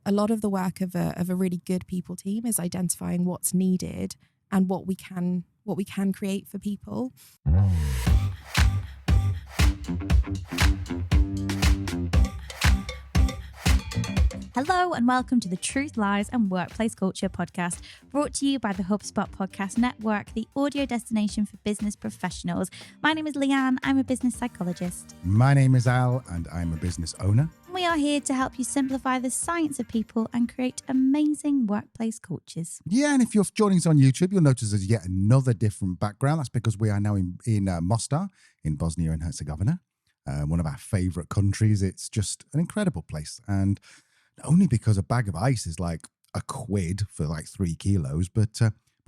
a lot of the work of a really good people team is identifying what's needed and what we can create for people. Hello and welcome to the Truth, Lies and Workplace Culture podcast, brought to you by the HubSpot Podcast Network, the audio destination for business professionals. My name is Leanne, I'm a business psychologist. My name is Al and I'm a business owner. We are here to help you simplify the science of people and create amazing workplace cultures. Yeah, and if you're joining us on YouTube, you'll notice there's yet another different background. That's because we are now in Mostar, in Bosnia and Herzegovina, one of our favourite countries. It's just an incredible place. And only because a bag of ice is like £1 for like 3 kilos, but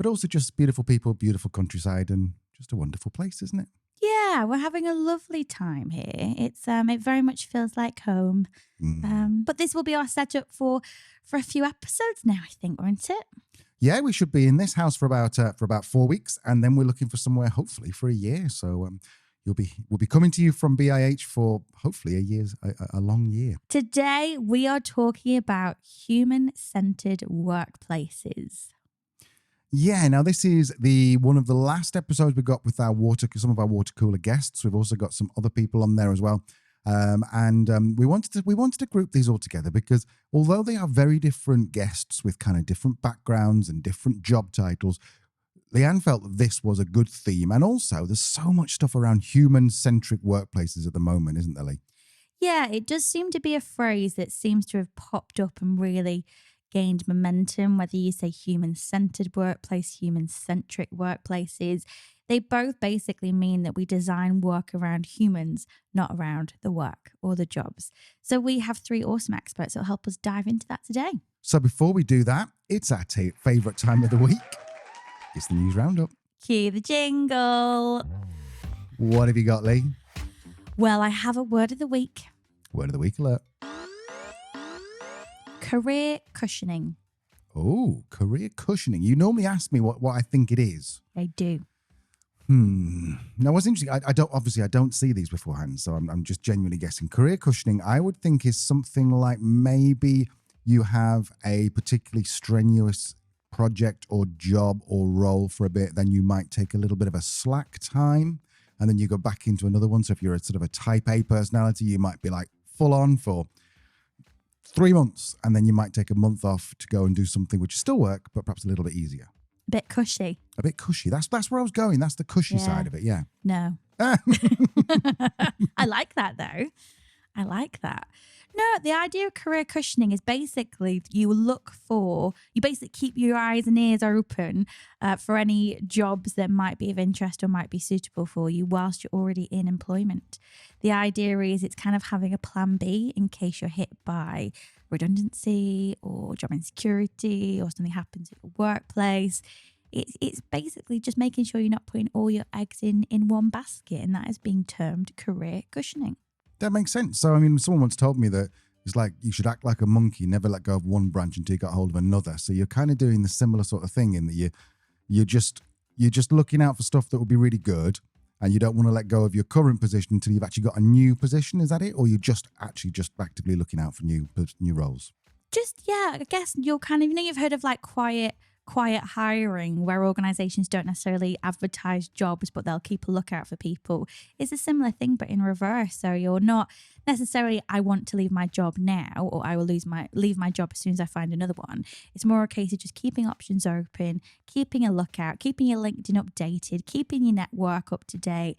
also just beautiful people, beautiful countryside, and just a wonderful place, isn't it? Yeah, we're having a lovely time here. It very much feels like home. But this will be our setup for a few episodes now, I think, won't it? Yeah, we should be in this house for about 4 weeks, and then we're looking for somewhere hopefully for a year. So we'll be coming to you from BIH for hopefully a long year. Today we are talking about human-centered workplaces. Yeah, now this is one of the last episodes we got with some of our water cooler guests. We've also got some other people on there as well. We wanted to group these all together because although they are very different guests with kind of different backgrounds and different job titles, Leanne felt that this was a good theme. And also there's so much stuff around human-centric workplaces at the moment, isn't there, Lee? Yeah, it does seem to be a phrase that seems to have popped up and really gained momentum, whether you say human-centered workplace, human-centric workplaces. They both basically mean that we design work around humans, not around the work or the jobs. So we have 3 awesome experts that will help us dive into that today. So before we do that, it's our favourite time of the week. It's the news roundup. Cue the jingle. What have you got, Lee? Well, I have a word of the week. Word of the week alert. Career cushioning. Oh, career cushioning. You normally ask me what I think it is. I do. Now, what's interesting, I don't see these beforehand, so I'm just genuinely guessing. Career cushioning, I would think, is something like maybe you have a particularly strenuous project or job or role for a bit, then you might take a little bit of a slack time, and then you go back into another one. So if you're a sort of a type A personality, you might be like full on for 3 months, and then you might take a month off to go and do something which is still work, but perhaps a little bit easier. A bit cushy. A bit cushy. That's where I was going. That's the cushy side of it, yeah. No. I like that, though. I like that. No, the idea of career cushioning is basically you basically keep your eyes and ears open for any jobs that might be of interest or might be suitable for you whilst you're already in employment. The idea is it's kind of having a plan B in case you're hit by redundancy or job insecurity or something happens at your workplace. It's basically just making sure you're not putting all your eggs in one basket, and that is being termed career cushioning. That makes sense. So, I mean, someone once told me that it's like you should act like a monkey, never let go of one branch until you got hold of another. So you're kind of doing the similar sort of thing in that you're just looking out for stuff that will be really good, and you don't want to let go of your current position until you've actually got a new position. Is that it? Or you're just actively looking out for new roles? I guess you're kind of, you've heard of like quiet hiring, where organizations don't necessarily advertise jobs, but they'll keep a lookout for people. It's a similar thing, but in reverse. So you're not necessarily, I want to leave my job now, or I will leave my job as soon as I find another one. It's more a case of just keeping options open, keeping a lookout, keeping your LinkedIn updated, keeping your network up to date,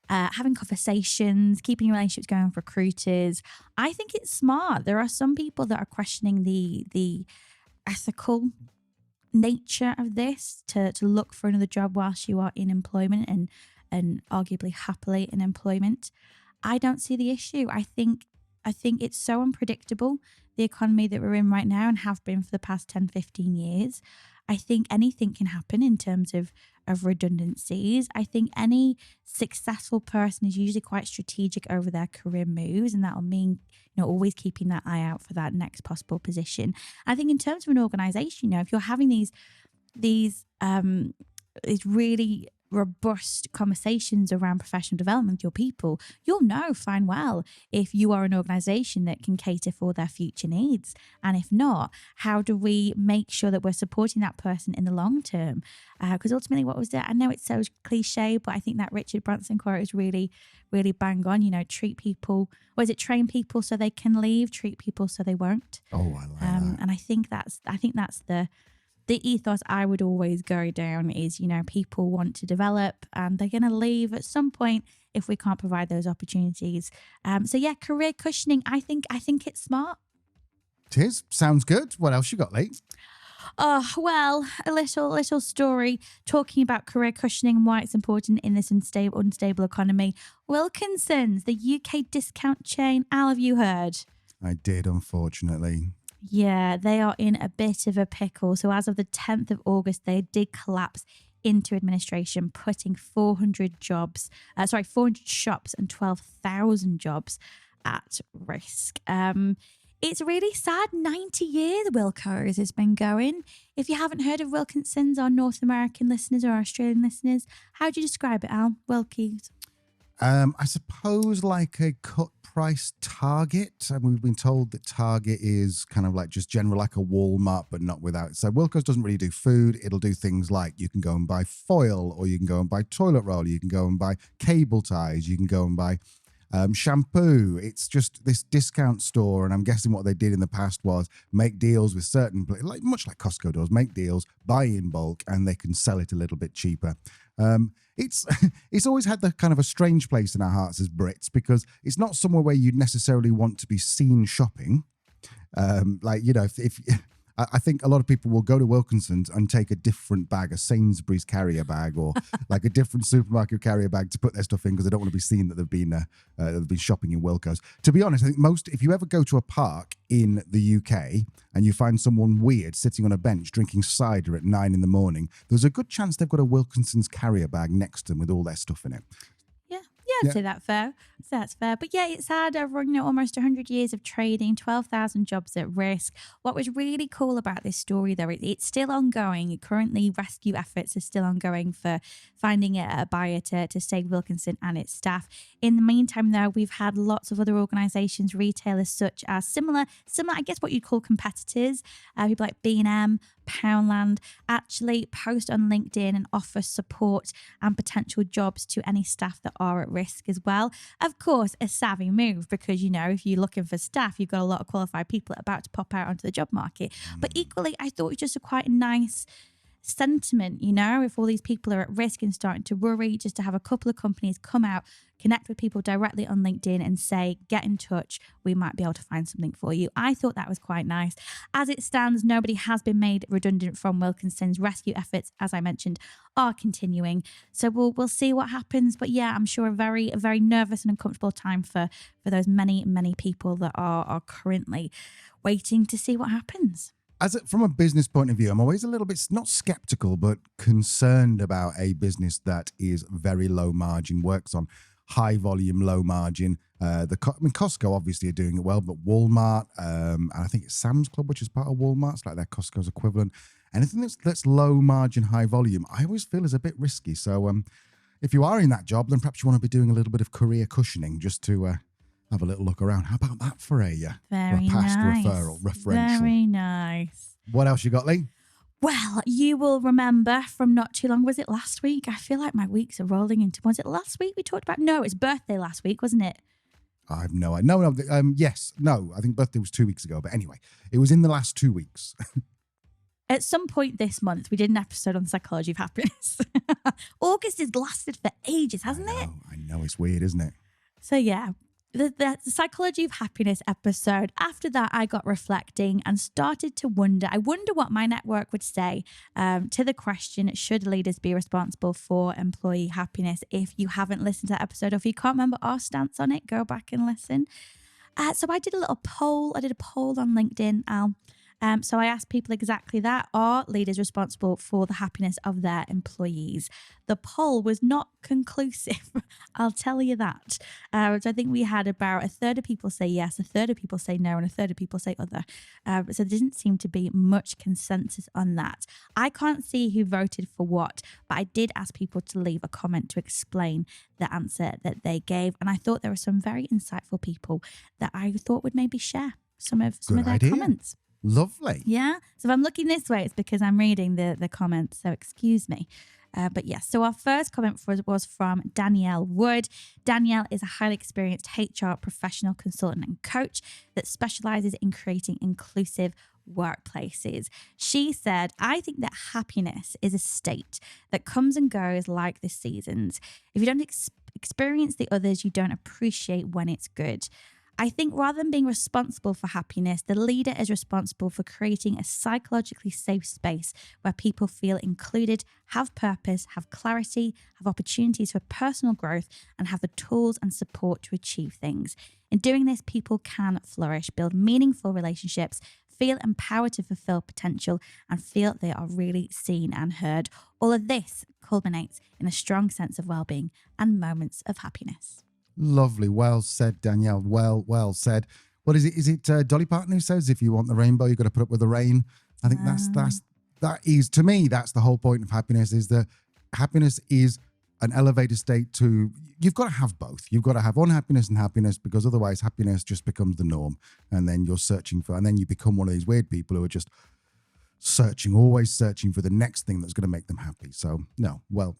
having conversations, keeping your relationships going with recruiters. I think it's smart. There are some people that are questioning the ethical nature of this, to look for another job whilst you are in employment and arguably happily in employment. I don't see the issue. I think it's so unpredictable, the economy that we're in right now and have been for the past 10, 15 years. I think anything can happen in terms of redundancies. I think any successful person is usually quite strategic over their career moves, and that'll mean, always keeping that eye out for that next possible position. I think in terms of an organization, if you're having these really robust conversations around professional development with your people, you'll know fine well if you are an organization that can cater for their future needs. And if not, how do we make sure that we're supporting that person in the long term? Because ultimately, what was that? I know it's so cliche, but I think that Richard Branson quote is really, really bang on. You know, treat people, or is it train people so they can leave, treat people so they won't? Oh, I like that. And I think that's the ethos I would always go down is, you know, people want to develop and they're going to leave at some point if we can't provide those opportunities. So yeah, career cushioning, I think it's smart. It is. Sounds good. What else you got, Lee? Oh, well, a little story talking about career cushioning and why it's important in this unstable economy. Wilkinson's, the UK discount chain. Al, have you heard? I did, unfortunately. Yeah, they are in a bit of a pickle. So as of the 10th of August, they did collapse into administration, putting 400 shops and 12,000 jobs at risk. It's really sad. 90 years Wilco's has been going. If you haven't heard of Wilkinson's, our North American listeners or our Australian listeners, how do you describe it, Al? Wilkie's? I suppose like a cut price Target. And we've been told that Target is kind of like just general, like a Walmart, but not without. So Wilco's doesn't really do food. It'll do things like you can go and buy foil, or you can go and buy toilet roll. You can go and buy cable ties. You can go and buy shampoo. It's just this discount store. And I'm guessing what they did in the past was make deals with certain, like much like Costco does, make deals, buy in bulk, and they can sell it a little bit cheaper. It's always had the kind of a strange place in our hearts as Brits, because it's not somewhere where you'd necessarily want to be seen shopping. Like, you know, if I think a lot of people will go to Wilkinson's and take a different bag, a Sainsbury's carrier bag, or like a different supermarket carrier bag to put their stuff in because they don't want to be seen that they've been shopping in Wilco's. To be honest, I think if you ever go to a park in the UK and you find someone weird sitting on a bench drinking cider at 9 a.m, there's a good chance they've got a Wilkinson's carrier bag next to them with all their stuff in it. I'd say that's fair. So that's fair. But yeah, it's had over almost 100 years of trading, 12,000 jobs at risk. What was really cool about this story, though, it's still ongoing. Currently, rescue efforts are still ongoing for finding a buyer to save Wilkinson and its staff. In the meantime, though, we've had lots of other organisations, retailers such as similar, I guess what you'd call competitors, people like B&M, Poundland, actually post on LinkedIn and offer support and potential jobs to any staff that are at risk as well. Of course, a savvy move, because, you know, if you're looking for staff, you've got a lot of qualified people about to pop out onto the job market. But equally, I thought it was just quite a nice sentiment, you know, if all these people are at risk and starting to worry, just to have a couple of companies come out, connect with people directly on LinkedIn and say, get in touch, we might be able to find something for you. I thought that was quite nice. As it stands, nobody has been made redundant from Wilkinson's. Rescue efforts, as I mentioned, are continuing. So we'll see what happens. But yeah, I'm sure a very nervous and uncomfortable time for those many people that are currently waiting to see what happens. From a business point of view, I'm always a little bit, not skeptical, but concerned about a business that is very low margin, works on high volume, low margin. Costco obviously are doing it well, but Walmart, and I think it's Sam's Club, which is part of Walmart, it's like their Costco's equivalent. Anything that's low margin, high volume, I always feel is a bit risky. So if you are in that job, then perhaps you want to be doing a little bit of career cushioning just to have a little look around. How about that for a past referential? Very nice. What else you got, Lee? Well, you will remember from not too long, was it last week? I feel like my weeks are rolling into, was it last week we talked about? No, it was birthday last week, wasn't it? I have no idea. Yes. No, I think birthday was 2 weeks ago. But anyway, it was in the last 2 weeks. At some point this month, we did an episode on psychology of happiness. August has lasted for ages, hasn't it? I know. It's weird, isn't it? So yeah. The psychology of happiness episode. After that, I got reflecting and started to wonder. I wonder what my network would say to the question, should leaders be responsible for employee happiness? If you haven't listened to that episode, or if you can't remember our stance on it, go back and listen. So I did a little poll. I did a poll on LinkedIn, Al. So I asked people exactly that. Are leaders responsible for the happiness of their employees? The poll was not conclusive. I'll tell you that. So I think we had about a third of people say yes, a third of people say no, and a third of people say other. So there didn't seem to be much consensus on that. I can't see who voted for what, but I did ask people to leave a comment to explain the answer that they gave. And I thought there were some very insightful people that I thought would maybe share some of their comments. Lovely. Yeah. So if I'm looking this way, it's because I'm reading the comments. So excuse me. But yes, so our first comment was from Danielle Wood. Danielle is a highly experienced HR professional consultant and coach that specializes in creating inclusive workplaces. She said, I think that happiness is a state that comes and goes like the seasons. If you don't experience the others, you don't appreciate when it's good. I think rather than being responsible for happiness, the leader is responsible for creating a psychologically safe space where people feel included, have purpose, have clarity, have opportunities for personal growth, and have the tools and support to achieve things. In doing this, people can flourish, build meaningful relationships, feel empowered to fulfill potential, and feel they are really seen and heard. All of this culminates in a strong sense of well-being and moments of happiness. Lovely. Well said, Danielle. Well said. What is it? Is it Dolly Parton who says, if you want the rainbow, you've got to put up with the rain? I think that is, to me, that's the whole point of happiness, is that happiness is an elevated state to, you've got to have both. You've got to have unhappiness and happiness, because otherwise happiness just becomes the norm. And then you're searching for, and then you become one of these weird people who are just always searching for the next thing that's going to make them happy. So no, well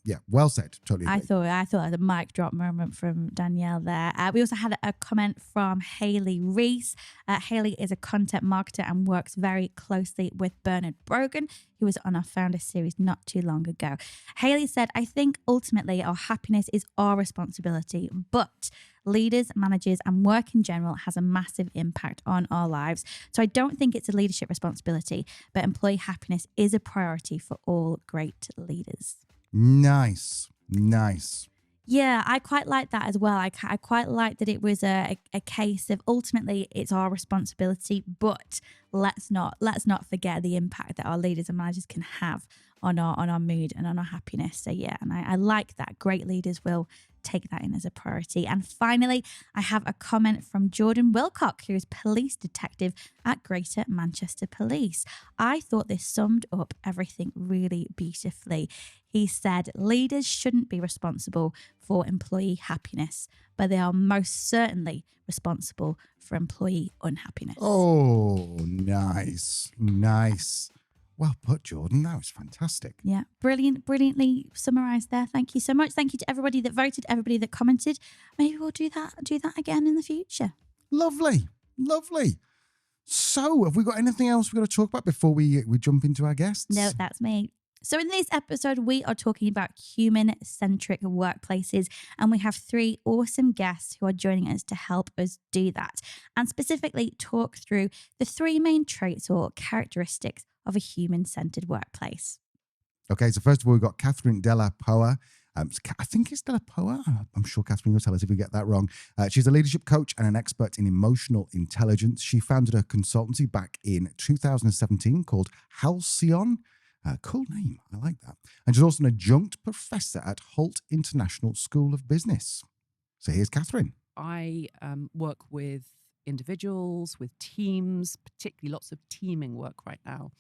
said. Totally agree. I thought a mic drop moment from Danielle there. We also had a comment from Hayley Reese. Hayley is a content marketer and works very closely with Bernard Brogan, who was on our founder series not too long ago. Hayley said, I think ultimately our happiness is our responsibility, but leaders, managers, and work in general has a massive impact on our lives. So I don't think it's a leadership responsibility, but employee happiness is a priority for all great leaders. Nice. Yeah, I quite like that as well. I quite like that it was a case of ultimately it's our responsibility, but let's not forget the impact that our leaders and managers can have on our mood and on our happiness. So yeah, and I like that. Great leaders will take that in as a priority. And finally, I have a comment from Jordan Wilcock, who is police detective at Greater Manchester Police. I thought this summed up everything really beautifully. He said, leaders shouldn't be responsible for employee happiness, but they are most certainly responsible for employee unhappiness. Oh, nice. Well put, Jordan. That was fantastic. Yeah, brilliantly summarised there. Thank you so much. Thank you to everybody that voted, everybody that commented. Maybe we'll do that again in the future. Lovely. So, have we got anything else we've got to talk about before we jump into our guests? No, that's me. So in this episode, we are talking about human-centric workplaces, and we have 3 awesome guests who are joining us to help us do that, and specifically talk through the 3 main traits or characteristics of a human-centered workplace. Okay, so first of all, we've got Catherine Della Poa. I think it's Della Poa. I'm sure Catherine will tell us if we get that wrong. She's a leadership coach and an expert in emotional intelligence. She founded a consultancy back in 2017 called Halcyon. Cool name. I like that. And she's also an adjunct professor at Holt International School of Business. So here's Catherine. I work with individuals, with teams, particularly lots of teaming work right now,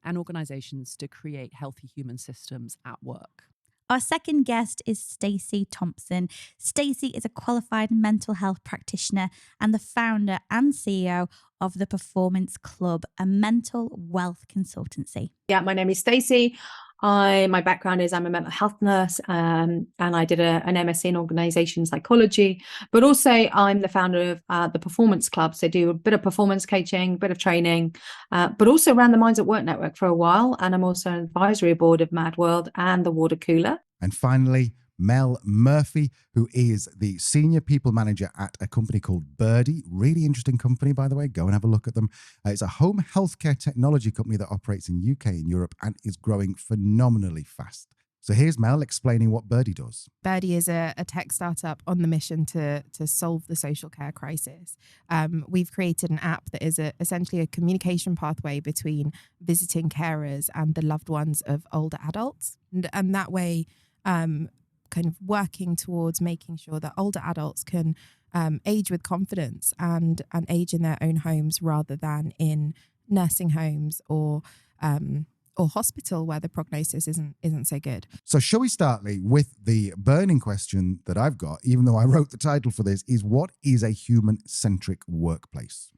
and organizations to create healthy human systems at work. Our second guest is Stacey Thompson. Stacey is a qualified mental health practitioner and the founder and CEO of the Performance Club, a mental wealth consultancy. Yeah, my name is Stacey. My background is I'm a mental health nurse, and I did an MSc in organisation psychology, but also I'm the founder of the Performance Club. So I do a bit of performance coaching, a bit of training, but also ran the Minds at Work network for a while. And I'm also an advisory board of Mad World and the Water Cooler. And finally, Mel Murphy, who is the senior people manager at a company called Birdie. Really interesting company, by the way. Go and have a look at them. It's a home healthcare technology company that operates in UK and Europe and is growing phenomenally fast. So here's Mel explaining what Birdie does. Birdie is a tech startup on the mission to solve the social care crisis. We've created an app that is essentially a communication pathway between visiting carers and the loved ones of older adults. And that way, kind of working towards making sure that older adults can age with confidence and age in their own homes rather than in nursing homes or hospital where the prognosis isn't so good. So shall we start, Lee, with the burning question that I've got, even though I wrote the title for this, is what is a human-centric workplace?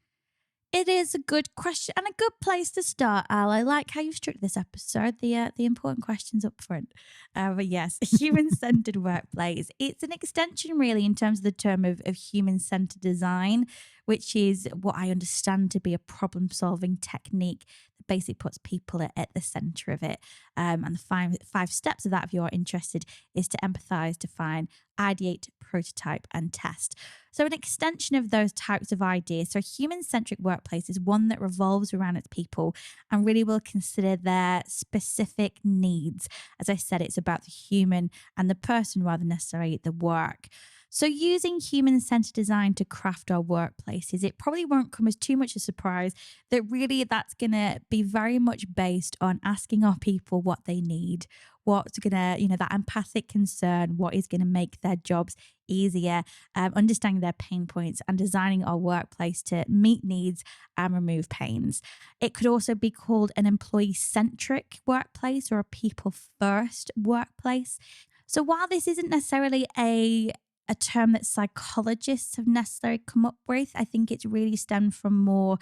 It is a good question and a good place to start, Al. I like how you structured this episode, the important questions up front. But yes, human-centered workplace. It's an extension really in terms of the term of human-centered design, which is what I understand to be a problem-solving technique that basically puts people at the center of it. And the five steps of that, if you're interested, is to empathize, define, ideate, prototype, and test. So an extension of those types of ideas. So a human-centric workplace is one that revolves around its people and really will consider their specific needs. As I said, it's about the human and the person rather than necessarily the work. So using human-centered design to craft our workplaces, it probably won't come as too much a surprise that really that's going to be very much based on asking our people what they need, what's going to, that empathic concern, what is going to make their jobs easier, understanding their pain points and designing our workplace to meet needs and remove pains. It could also be called an employee-centric workplace or a people-first workplace. So while this isn't necessarily a term that psychologists have necessarily come up with, I think it's really stemmed from more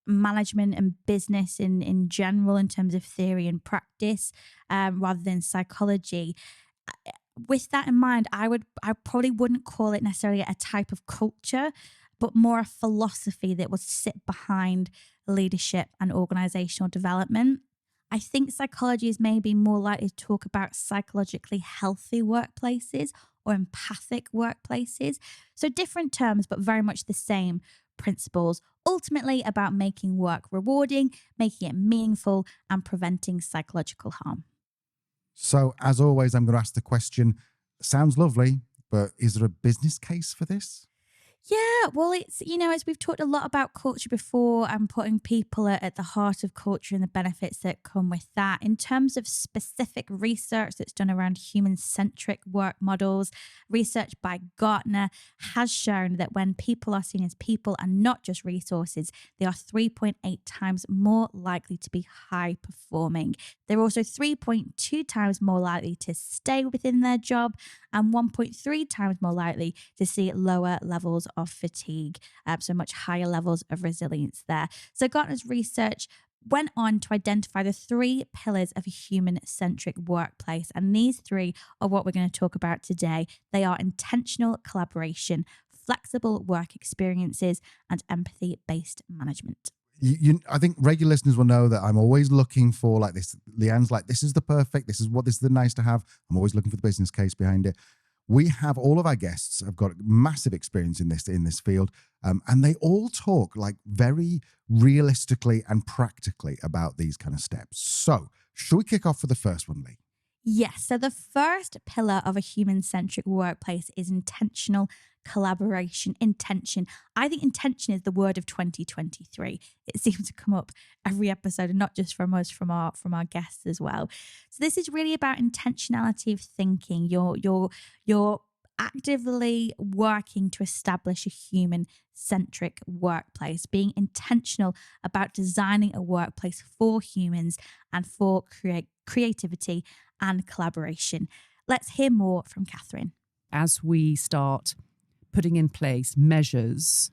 management and business in general in terms of theory and practice rather than psychology. With that in mind, I probably wouldn't call it necessarily a type of culture, but more a philosophy that would sit behind leadership and organizational development. I think psychology is maybe more likely to talk about psychologically healthy workplaces or empathic workplaces. So different terms, but very much the same principles, ultimately about making work rewarding, making it meaningful, and preventing psychological harm. So as always, I'm going to ask the question, sounds lovely, but is there a business case for this? Yeah, well, it's, as we've talked a lot about culture before and putting people at the heart of culture and the benefits that come with that. In terms of specific research that's done around human-centric work models, research by Gartner has shown that when people are seen as people and not just resources, they are 3.8 times more likely to be high performing. They're also 3.2 times more likely to stay within their job and 1.3 times more likely to see lower levels of fatigue, so much higher levels of resilience there. So Gartner's research went on to identify the 3 pillars of a human-centric workplace, and these 3 are what we're going to talk about today. They are intentional collaboration, flexible work experiences, and empathy-based management. I think regular listeners will know that I'm always looking for like this. Leanne's like, this is the nice to have. I'm always looking for the business case behind it. We have all of our guests have got massive experience in this field, and they all talk like very realistically and practically about these kind of steps. So, should we kick off with the first one, Lee? Yes. So the first pillar of a human-centric workplace is intentional collaboration. Intention. I think intention is the word of 2023. It seems to come up every episode, and not just from us, from our guests as well. So this is really about intentionality of thinking. You're actively working to establish a human-centric workplace, being intentional about designing a workplace for humans and for creativity and collaboration. Let's hear more from Catherine. As we start putting in place measures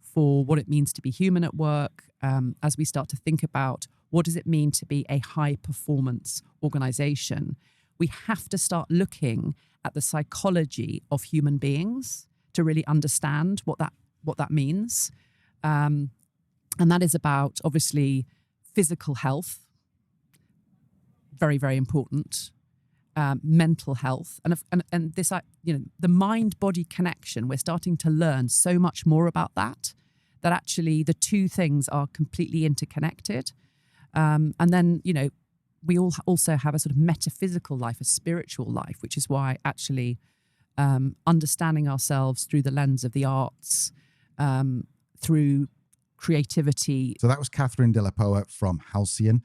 for what it means to be human at work, as we start to think about what does it mean to be a high-performance organization, we have to start looking at the psychology of human beings to really understand what that means. And that is about, obviously, physical health, very, very important, mental health, and this, the mind-body connection. We're starting to learn so much more about that actually the two things are completely interconnected. And then, we all also have a sort of metaphysical life, a spiritual life, which is why actually understanding ourselves through the lens of the arts, through creativity. So that was Catherine de la Poa from Halcyon.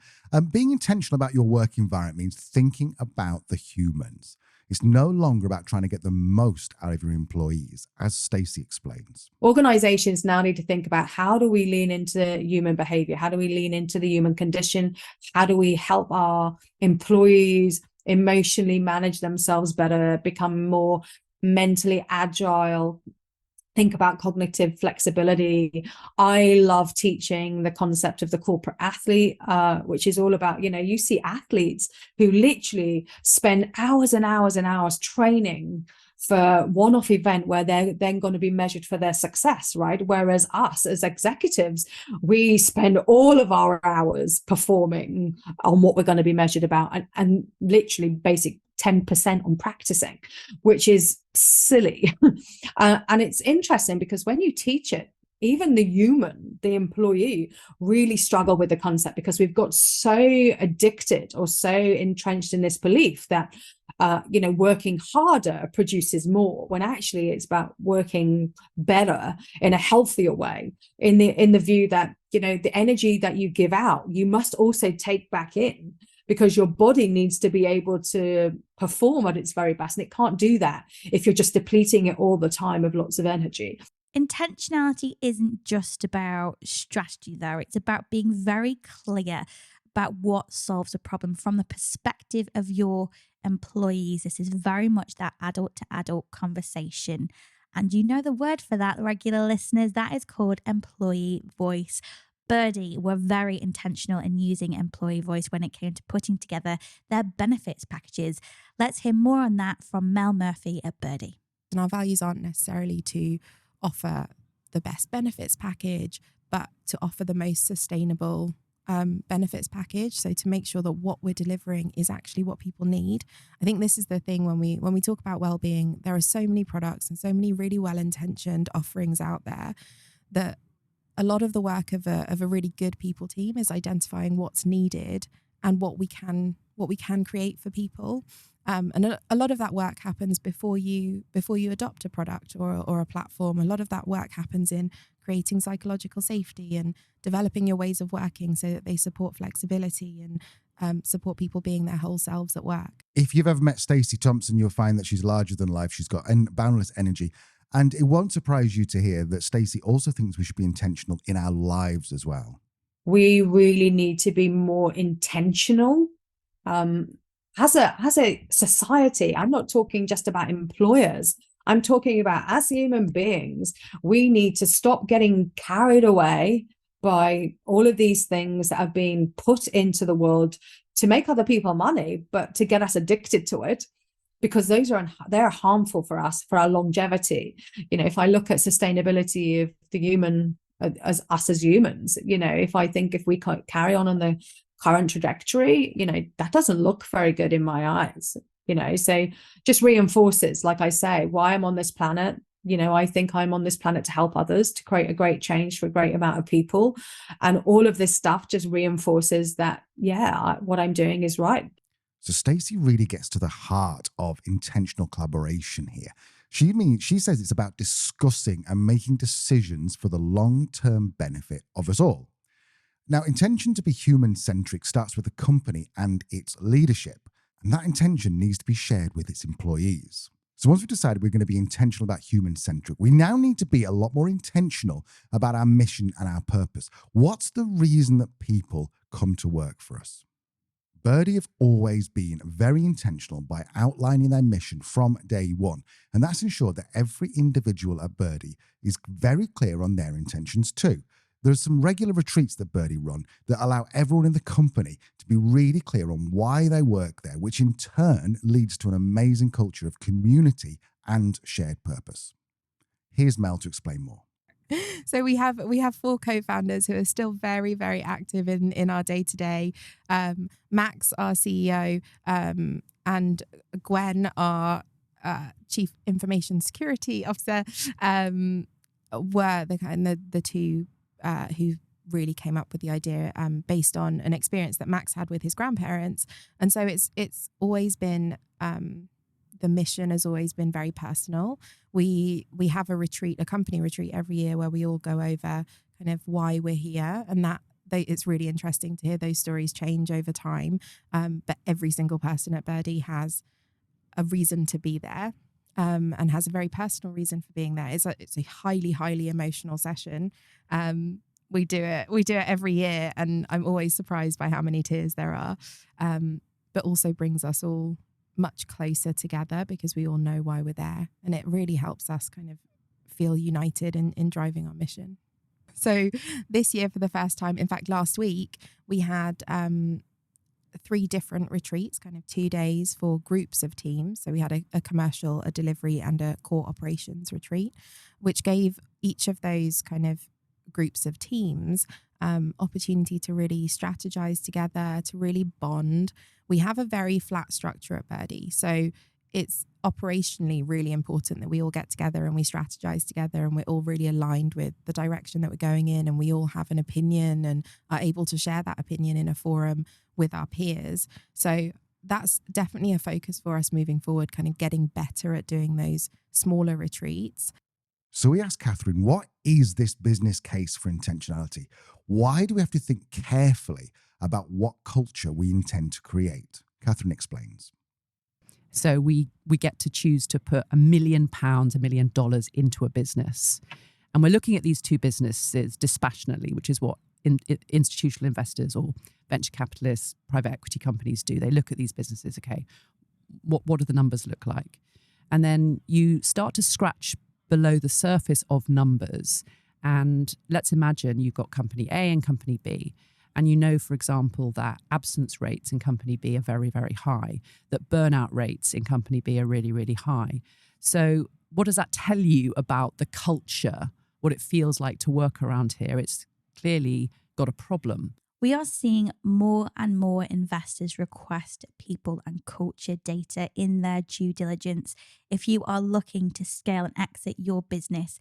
Being intentional about your work environment means thinking about the humans. It's no longer about trying to get the most out of your employees, as Stacey explains. Organizations now need to think about, how do we lean into human behavior? How do we lean into the human condition? How do we help our employees emotionally manage themselves better, become more mentally agile? Think about cognitive flexibility. I love teaching the concept of the corporate athlete, which is all about, you see athletes who literally spend hours and hours and hours training for one-off event where they're then going to be measured for their success, right? Whereas us as executives, we spend all of our hours performing on what we're going to be measured about, and literally basic 10% on practicing, which is silly. And it's interesting because when you teach it, even the employee really struggle with the concept, because we've got so addicted or so entrenched in this belief that working harder produces more, when actually it's about working better in a healthier way, in the view that the energy that you give out, you must also take back in, because your body needs to be able to perform at its very best, and it can't do that if you're just depleting it all the time of lots of energy. Intentionality isn't just about strategy, though. It's about being very clear about what solves a problem from the perspective of your employees. This is very much that adult to adult conversation. And you know the word for that, regular listeners, that is called employee voice. Birdie were very intentional in using employee voice when it came to putting together their benefits packages. Let's hear more on that from Mel Murphy at Birdie. And our values aren't necessarily to offer the best benefits package, but to offer the most sustainable benefits package. So to make sure that what we're delivering is actually what people need. I think this is the thing when we talk about well-being, there are so many products and so many really well-intentioned offerings out there that a lot of the work of a really good people team is identifying what's needed and what we can create for people. And a lot of that work happens before you adopt a product or a platform. A lot of that work happens in creating psychological safety and developing your ways of working so that they support flexibility and support people being their whole selves at work. If you've ever met Stacey Thompson, you'll find that she's larger than life. She's got boundless energy. And it won't surprise you to hear that Stacey also thinks we should be intentional in our lives as well. We really need to be more intentional as a society. I'm not talking just about employers. I'm talking about, as human beings, we need to stop getting carried away by all of these things that have been put into the world to make other people money, but to get us addicted to it, because they're harmful for us, for our longevity. If I look at sustainability of the human, as us as humans, if we carry on the current trajectory, that doesn't look very good in my eyes. So just reinforces, like I say, why I'm on this planet. I think I'm on this planet to help others, to create a great change for a great amount of people. And all of this stuff just reinforces that, what I'm doing is right. So Stacey really gets to the heart of intentional collaboration here. She says it's about discussing and making decisions for the long-term benefit of us all. Now, intention to be human-centric starts with the company and its leadership, and that intention needs to be shared with its employees. So once we've decided we're going to be intentional about human-centric, we now need to be a lot more intentional about our mission and our purpose. What's the reason that people come to work for us? Birdie have always been very intentional by outlining their mission from day one, and that's ensured that every individual at Birdie is very clear on their intentions too. There are some regular retreats that Birdie run that allow everyone in the company to be really clear on why they work there, which in turn leads to an amazing culture of community and shared purpose. Here's Mel to explain more. So we have 4 co-founders who are still very, very active in our day-to-day. Max, our CEO, and Gwen, our Chief Information Security Officer, were the two who really came up with the idea based on an experience that Max had with his grandparents. And so it's always been, the mission has always been very personal. We have a company retreat every year where we all go over kind of why we're here, and it's really interesting to hear those stories change over time. But every single person at Birdie has a reason to be there, and has a very personal reason for being there. It's a highly, highly emotional session. We do it every year, and I'm always surprised by how many tears there are. But also brings us all much closer together because we all know why we're there, and it really helps us kind of feel united in driving our mission. So this year, for the first time, in fact, last week, we had 3 different retreats, kind of 2 days for groups of teams. So we had a commercial, a delivery, and a core operations retreat, which gave each of those kind of groups of teams opportunity to really strategize together, to really bond. We have a very flat structure at Birdie, so it's operationally really important that we all get together and we strategize together, and we're all really aligned with the direction that we're going in, and we all have an opinion and are able to share that opinion in a forum with our peers. So that's definitely a focus for us moving forward, kind of getting better at doing those smaller retreats. So we asked Catherine, what is this business case for intentionality? Why do we have to think carefully about what culture we intend to create? Catherine explains. So we get to choose to put £1 million, $1 million into a business. And we're looking at these 2 businesses dispassionately, which is what institutional investors or venture capitalists, private equity companies do. They look at these businesses, okay, what do the numbers look like? And then you start to scratch below the surface of numbers. And let's imagine you've got company A and company B. And you know, for example, that absence rates in company B are very, very high, that burnout rates in company B are really, really high. So what does that tell you about the culture, what it feels like to work around here? It's clearly got a problem. We are seeing more and more investors request people and culture data in their due diligence. If you are looking to scale and exit your business,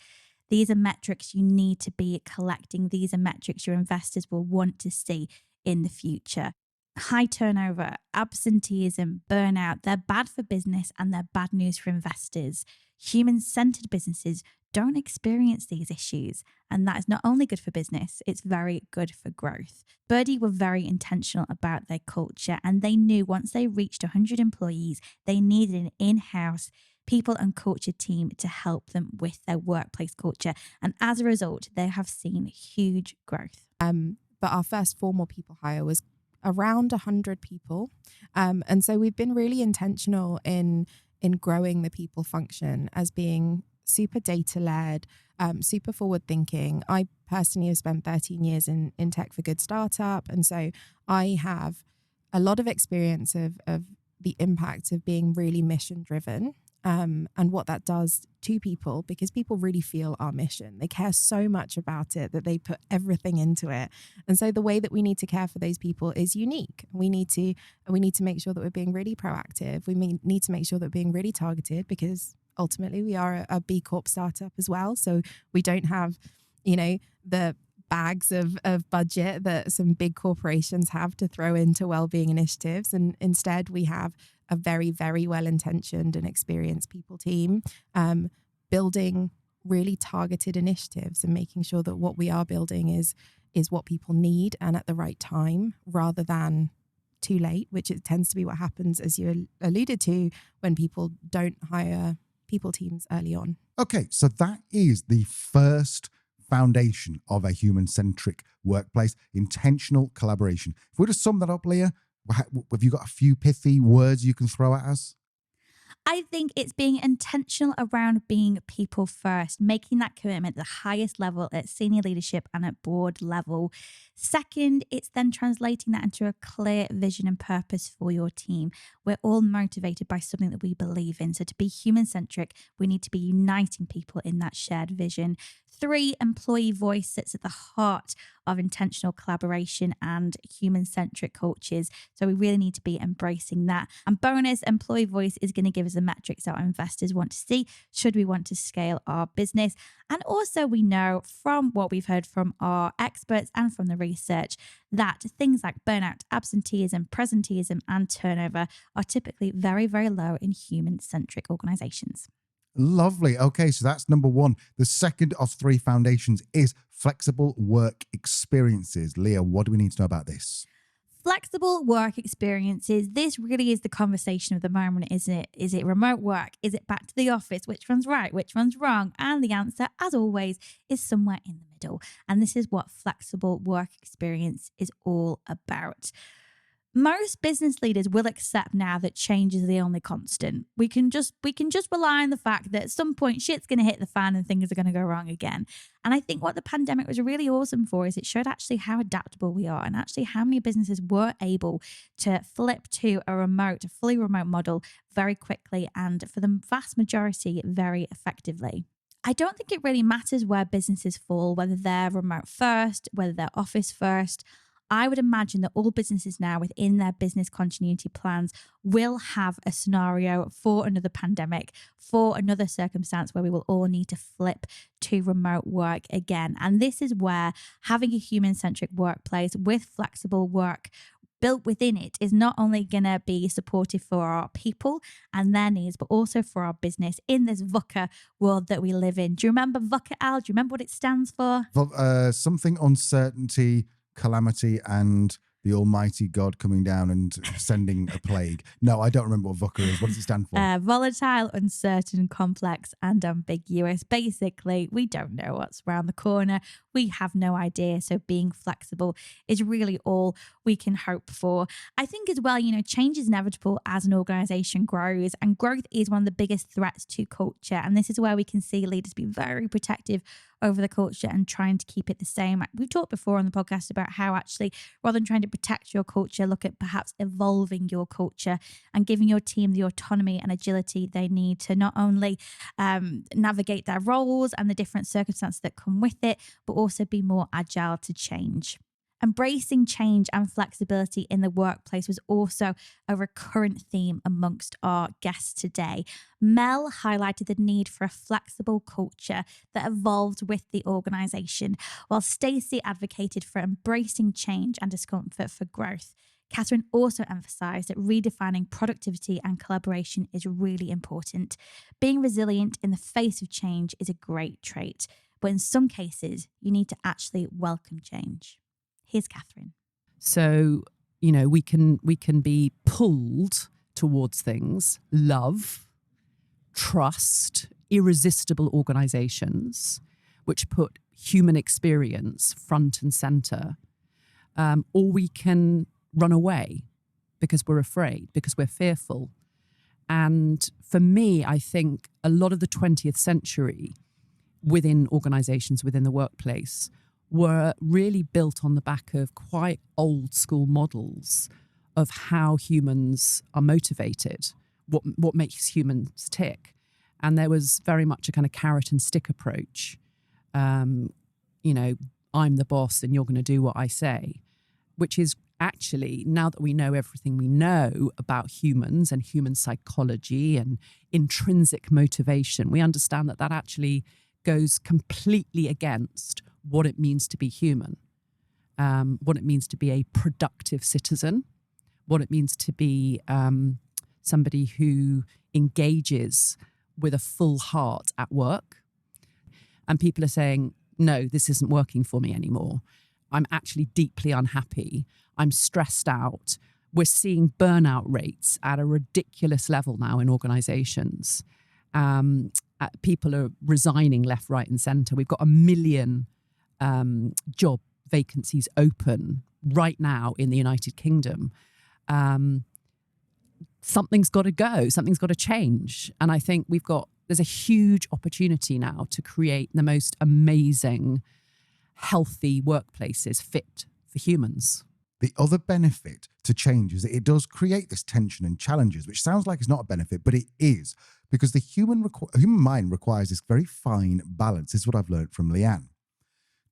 these are metrics you need to be collecting. These are metrics your investors will want to see in the future. High turnover, absenteeism, burnout, they're bad for business and they're bad news for investors. Human-centered businesses don't experience these issues, and that is not only good for business, it's very good for growth. Birdie were very intentional about their culture, and they knew once they reached 100 employees, they needed an in-house people and culture team to help them with their workplace culture. And as a result, they have seen huge growth. But our first formal people hire was around 100 people. And so we've been really intentional in growing the people function as being super data-led, super forward-thinking. I personally have spent 13 years in tech for good startup. And so I have a lot of experience of the impact of being really mission-driven. And what that does to people, because people really feel our mission. They care so much about it that they put everything into it. And so the way that we need to care for those people is unique. We need to make sure that we're being really proactive. We need to make sure that we're being really targeted, because ultimately we are a B Corp startup as well. So we don't have, the bags of budget that some big corporations have to throw into wellbeing initiatives. And instead we have a very, very well-intentioned and experienced people team, building really targeted initiatives and making sure that what we are building is what people need and at the right time, rather than too late, which it tends to be what happens, as you alluded to, when people don't hire people teams early on. Okay, so that is the first foundation of a human-centric workplace, intentional collaboration. If we were to sum that up, Leah, have you got a few pithy words you can throw at us? I think it's being intentional around being people first, making that commitment at the highest level at senior leadership and at board level. Second, it's then translating that into a clear vision and purpose for your team. We're all motivated by something that we believe in. So to be human-centric, we need to be uniting people in that shared vision. 3, employee voice sits at the heart of intentional collaboration and human-centric cultures. So we really need to be embracing that. And bonus, employee voice is going to give us the metrics that our investors want to see should we want to scale our business. And also we know from what we've heard from our experts and from the research that things like burnout, absenteeism, presenteeism, and turnover are typically very, very low in human-centric organizations. Lovely. Okay, so that's number one. The second of three foundations is flexible work experiences. Leah, what do we need to know about this? Flexible work experiences. This really is the conversation of the moment, isn't it? Is it remote work? Is it back to the office? Which one's right? Which one's wrong? And the answer, as always, is somewhere in the middle. And this is what flexible work experience is all about. Most business leaders will accept now that change is the only constant. We can just rely on the fact that at some point shit's going to hit the fan and things are going to go wrong again. And I think what the pandemic was really awesome for is it showed actually how adaptable we are and actually how many businesses were able to flip to a fully remote model very quickly and for the vast majority very effectively. I don't think it really matters where businesses fall, whether they're remote first, whether they're office first. I would imagine that all businesses now within their business continuity plans will have a scenario for another pandemic, for another circumstance where we will all need to flip to remote work again. And this is where having a human-centric workplace with flexible work built within it is not only going to be supportive for our people and their needs, but also for our business in this VUCA world that we live in. Do you remember VUCA, Al? Do you remember what it stands for? Something uncertainty, calamity, and the almighty God coming down and sending a plague. No, I don't remember what VUCA is. What does it stand for? Volatile, uncertain, complex, and ambiguous. Basically, we don't know what's around the corner. We have no idea. So being flexible is really all we can hope for. I think as well, change is inevitable as an organization grows, and growth is one of the biggest threats to culture. And this is where we can see leaders be very protective over the culture and trying to keep it the same. We've talked before on the podcast about how actually, rather than trying to protect your culture, look at perhaps evolving your culture and giving your team the autonomy and agility they need to not only navigate their roles and the different circumstances that come with it, but also be more agile to change. Embracing change and flexibility in the workplace was also a recurrent theme amongst our guests today. Mel highlighted the need for a flexible culture that evolved with the organisation, while Stacey advocated for embracing change and discomfort for growth. Catherine also emphasised that redefining productivity and collaboration is really important. Being resilient in the face of change is a great trait, but in some cases, you need to actually welcome change. Here's Catherine. So, we can be pulled towards things, love, trust, irresistible organizations, which put human experience front and center, or we can run away because we're afraid, because we're fearful. And for me, I think a lot of the 20th century within organizations, within the workplace, were really built on the back of quite old school models of how humans are motivated, what makes humans tick. And there was very much a kind of carrot and stick approach. I'm the boss and you're going to do what I say, which is actually, now that we know everything we know about humans and human psychology and intrinsic motivation, we understand that actually goes completely against what it means to be human, what it means to be a productive citizen, what it means to be somebody who engages with a full heart at work. And people are saying, no, this isn't working for me anymore. I'm actually deeply unhappy. I'm stressed out. We're seeing burnout rates at a ridiculous level now in organizations. People are resigning left, right, and center. We've got 1 million job vacancies open right now in the United Kingdom. Something's got to go. Something's got to change. And I think there's a huge opportunity now to create the most amazing, healthy workplaces fit for humans. The other benefit to change is that it does create this tension and challenges, which sounds like it's not a benefit, but it is, because the human mind requires this very fine balance. This is what I've learned from Leanne.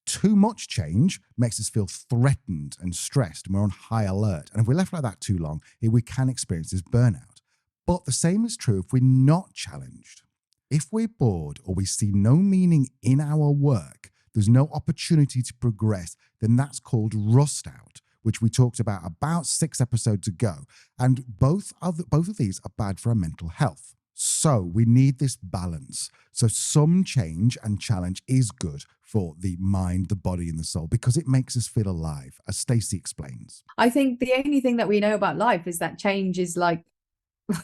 Too much change makes us feel threatened and stressed, and we're on high alert. And if we're left like that too long, we can experience this burnout. But the same is true if we're not challenged. If we're bored or we see no meaning in our work, there's no opportunity to progress, then that's called rust out, which we talked about 6 episodes ago. And both of these are bad for our mental health. So we need this balance. So some change and challenge is good for the mind, the body, and the soul, because it makes us feel alive, as Stacey explains. I think the only thing that we know about life is that change is like,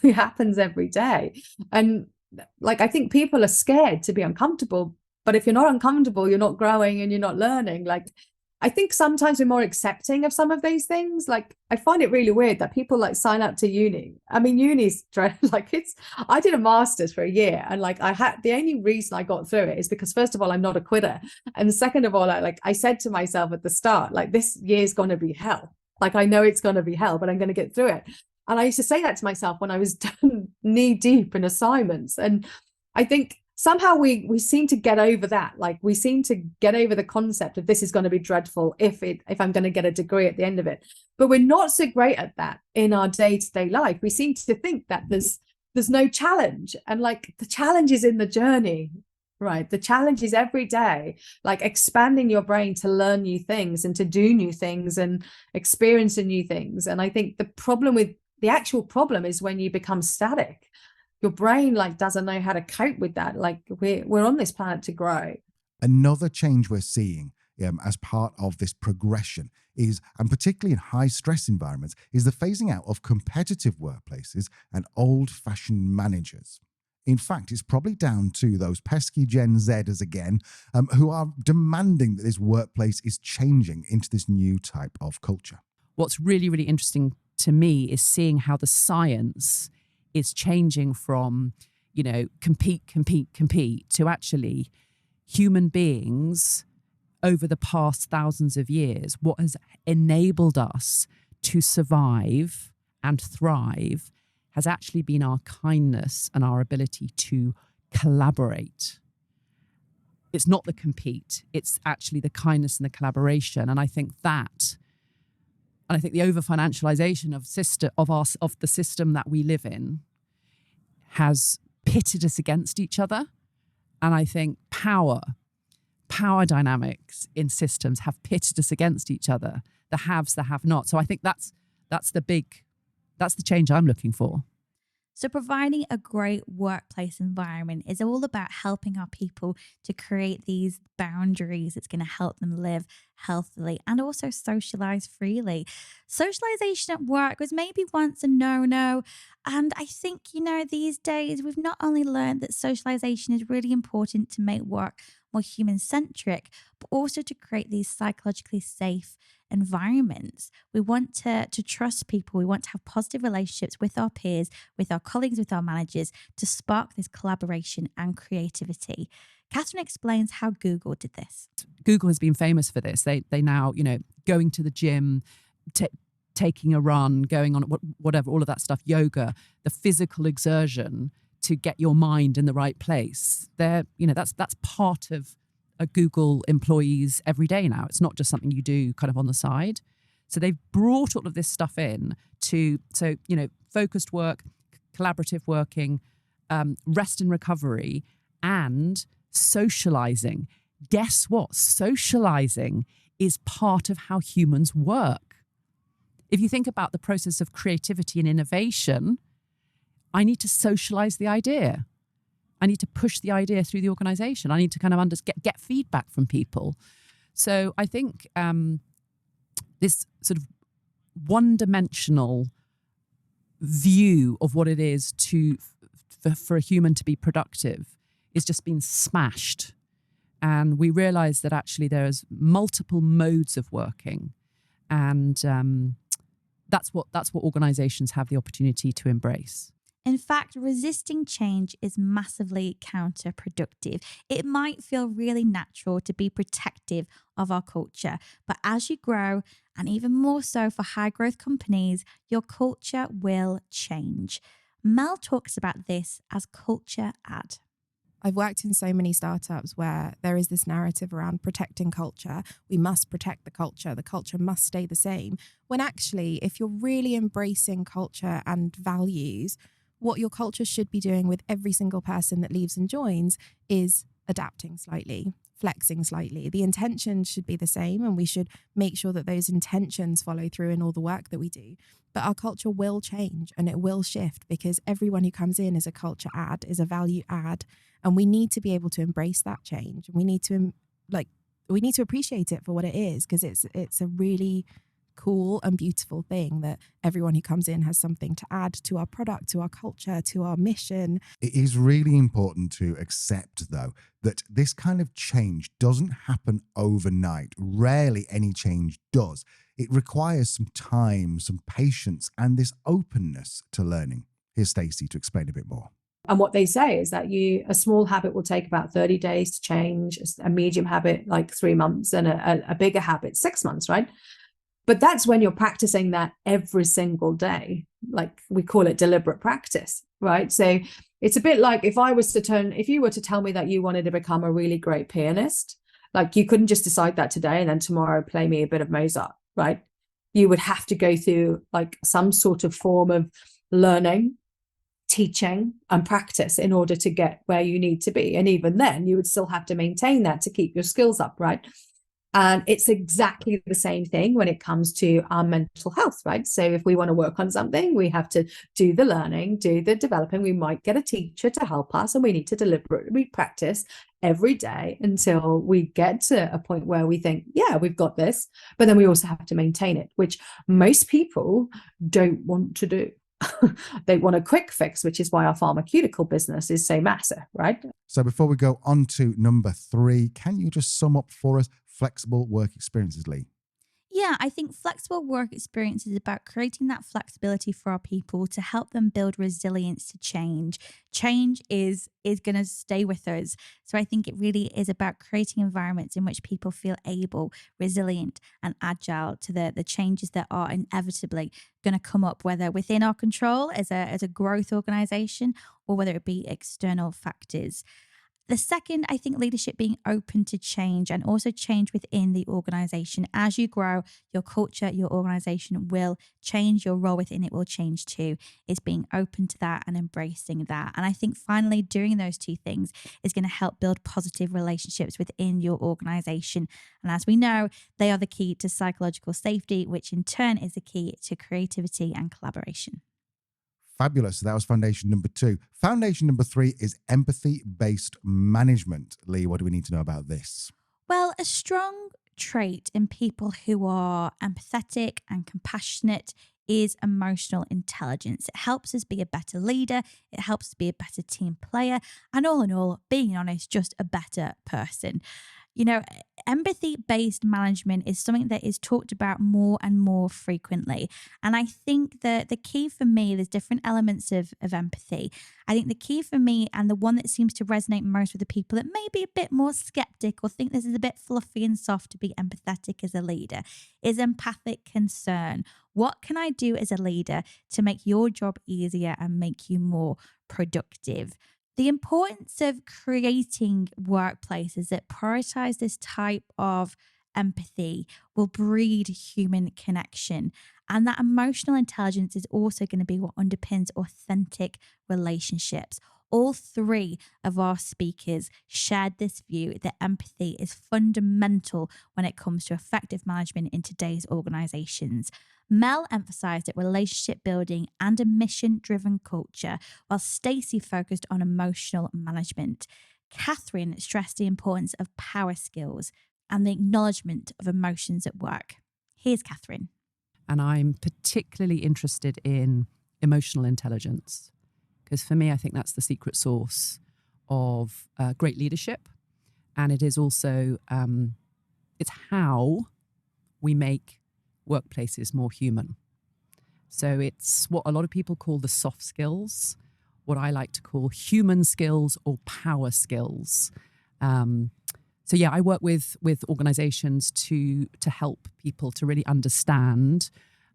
it happens every day. And like, I think people are scared to be uncomfortable, but if you're not uncomfortable, you're not growing and you're not learning. Like, I think sometimes we're more accepting of some of these things. Like, I find it really weird that people like sign up to uni. I mean, uni's like, I did a master's for a year, and like the only reason I got through it is because, first of all, I'm not a quitter. And second of all, I said to myself at the start, like, this year's going to be hell. Like, I know it's going to be hell, but I'm going to get through it. And I used to say that to myself when I was knee deep in assignments. And I think somehow we seem to get over that. Like, we seem to get over the concept of this is going to be dreadful if I'm going to get a degree at the end of it. But we're not so great at that in our day-to-day life. We seem to think that there's no challenge. And like, the challenge is in the journey, right? The challenge is every day, like expanding your brain to learn new things and to do new things and experience new things. And I think the actual problem is when you become static. Your brain like doesn't know how to cope with that. Like, we're on this planet to grow. Another change we're seeing as part of this progression is, and particularly in high stress environments, is the phasing out of competitive workplaces and old-fashioned managers. In fact, it's probably down to those pesky Gen Zers again, who are demanding that this workplace is changing into this new type of culture. What's really, really interesting to me is seeing how the science is changing from, compete to actually human beings over the past thousands of years. What has enabled us to survive and thrive has actually been our kindness and our ability to collaborate. It's not the compete, it's actually the kindness and the collaboration. And I think the over-financialization of the system that we live in has pitted us against each other. And I think power dynamics in systems have pitted us against each other, the haves, the have-nots. So I think that's the change I'm looking for. So providing a great workplace environment is all about helping our people to create these boundaries. It's going to help them live healthily and also socialize freely. Socialization at work was maybe once a no-no. And I think, these days we've not only learned that socialization is really important to make work more human-centric, but also to create these psychologically safe environments. We want to trust people. We want to have positive relationships with our peers, with our colleagues, with our managers, to spark this collaboration and creativity. Catherine explains how Google did this. Google has been famous for this. They now, going to the gym, taking a run, going on whatever, all of that stuff, yoga, the physical exertion to get your mind in the right place. That's part of a Google employee's every day now. It's not just something you do kind of on the side. So they've brought all of this stuff in to, focused work, collaborative working, rest and recovery, and socializing. Guess what? Socializing is part of how humans work. If you think about the process of creativity and innovation, I need to socialize the idea. I need to push the idea through the organization. I need to kind of get feedback from people. So I think this sort of one-dimensional view of what it is for a human to be productive is just being smashed. And we realize that actually there's multiple modes of working. And that's what organizations have the opportunity to embrace. In fact, resisting change is massively counterproductive. It might feel really natural to be protective of our culture, but as you grow, and even more so for high growth companies, your culture will change. Mel talks about this as culture add. I've worked in so many startups where there is this narrative around protecting culture. We must protect the culture. The culture must stay the same. When actually, if you're really embracing culture and values, what your culture should be doing with every single person that leaves and joins is adapting slightly, flexing slightly. The intention should be the same, and we should make sure that those intentions follow through in all the work that we do. But our culture will change and it will shift, because everyone who comes in is a culture add, is a value add. And we need to be able to embrace that change. We need to appreciate it for what it is, because it's a really cool and beautiful thing that everyone who comes in has something to add to our product, to our culture, to our mission. It is really important to accept, though, that this kind of change doesn't happen overnight. Rarely any change does. It requires some time, some patience, and this openness to learning. Here's Stacey to explain a bit more. And what they say is that a small habit will take about 30 days to change, a medium habit like 3 months, and a bigger habit 6 months, right? But that's when you're practicing that every single day. Like, we call it deliberate practice, right? So it's a bit like if you were to tell me that you wanted to become a really great pianist, like, you couldn't just decide that today and then tomorrow play me a bit of Mozart, right? You would have to go through like some sort of form of learning, teaching and practice in order to get where you need to be. And even then you would still have to maintain that to keep your skills up, right? And it's exactly the same thing when it comes to our mental health, right? So if we want to work on something, we have to do the learning, do the developing. We might get a teacher to help us, and we need to deliberately practice every day until we get to a point where we think, yeah, we've got this. But then we also have to maintain it, which most people don't want to do. They want a quick fix, which is why our pharmaceutical business is so massive, right? So before we go on to number 3, can you just sum up for us flexible work experiences, Lee? Yeah, I think flexible work experience is about creating that flexibility for our people to help them build resilience to change. Change is going to stay with us. So I think it really is about creating environments in which people feel able, resilient and agile to the changes that are inevitably going to come up, whether within our control as a growth organization or whether it be external factors. The second, I think leadership being open to change and also change within the organization. As you grow, your culture, your organization will change, your role within it will change too. It's being open to that and embracing that. And I think finally doing those two things is going to help build positive relationships within your organization. And as we know, they are the key to psychological safety, which in turn is the key to creativity and collaboration. Fabulous. So that was foundation number 2. Foundation number 3 is empathy-based management. Lee, what do we need to know about this? Well, a strong trait in people who are empathetic and compassionate is emotional intelligence. It helps us be a better leader. It helps us be a better team player. And all in all, being honest, just a better person. You know, empathy-based management is something that is talked about more and more frequently. And I think that the key for me, there's different elements of empathy. I think the key for me, and the one that seems to resonate most with the people that may be a bit more skeptic or think this is a bit fluffy and soft to be empathetic as a leader, is empathic concern. What can I do as a leader to make your job easier and make you more productive? The importance of creating workplaces that prioritize this type of empathy will breed human connection. And that emotional intelligence is also going to be what underpins authentic relationships. All 3 of our speakers shared this view that empathy is fundamental when it comes to effective management in today's organizations. Mel emphasized that relationship building and a mission-driven culture, while Stacey focused on emotional management. Catherine stressed the importance of power skills and the acknowledgement of emotions at work. Here's Catherine. And I'm particularly interested in emotional intelligence, because for me, I think that's the secret sauce of great leadership. And it is also, it's how we make workplaces more human. So it's what a lot of people call the soft skills, what I like to call human skills or power skills. So yeah, I work with organizations to help people to really understand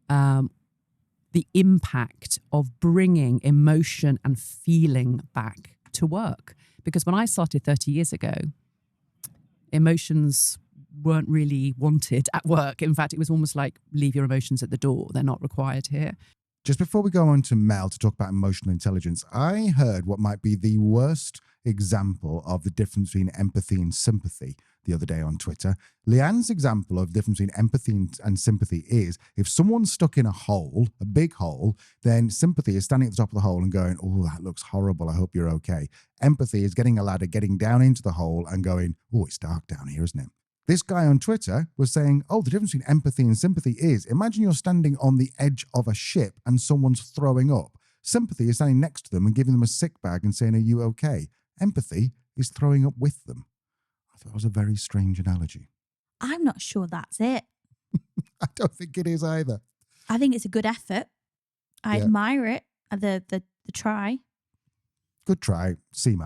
the impact of bringing emotion and feeling back to work, Because when I started 30 years ago, emotions weren't really wanted at work. In fact, it was almost like leave your emotions at the door. They're not required here. Just before we go on to Mel to talk about emotional intelligence, I heard what might be the worst example of the difference between empathy and sympathy the other day on Twitter. Leanne's example of the difference between empathy and sympathy is if someone's stuck in a hole, a big hole, then sympathy is standing at the top of the hole and going, oh, that looks horrible. I hope you're okay. Empathy is getting a ladder, getting down into the hole and going, oh, it's dark down here, isn't it? This guy on Twitter was saying, oh, the difference between empathy and sympathy is, imagine you're standing on the edge of a ship and someone's throwing up. Sympathy is standing next to them and giving them a sick bag and saying, are you okay? Empathy is throwing up with them. I thought it was a very strange analogy. I'm not sure that's it. I don't think it is either. I think it's a good effort. I admire it, the try. Good try, C-.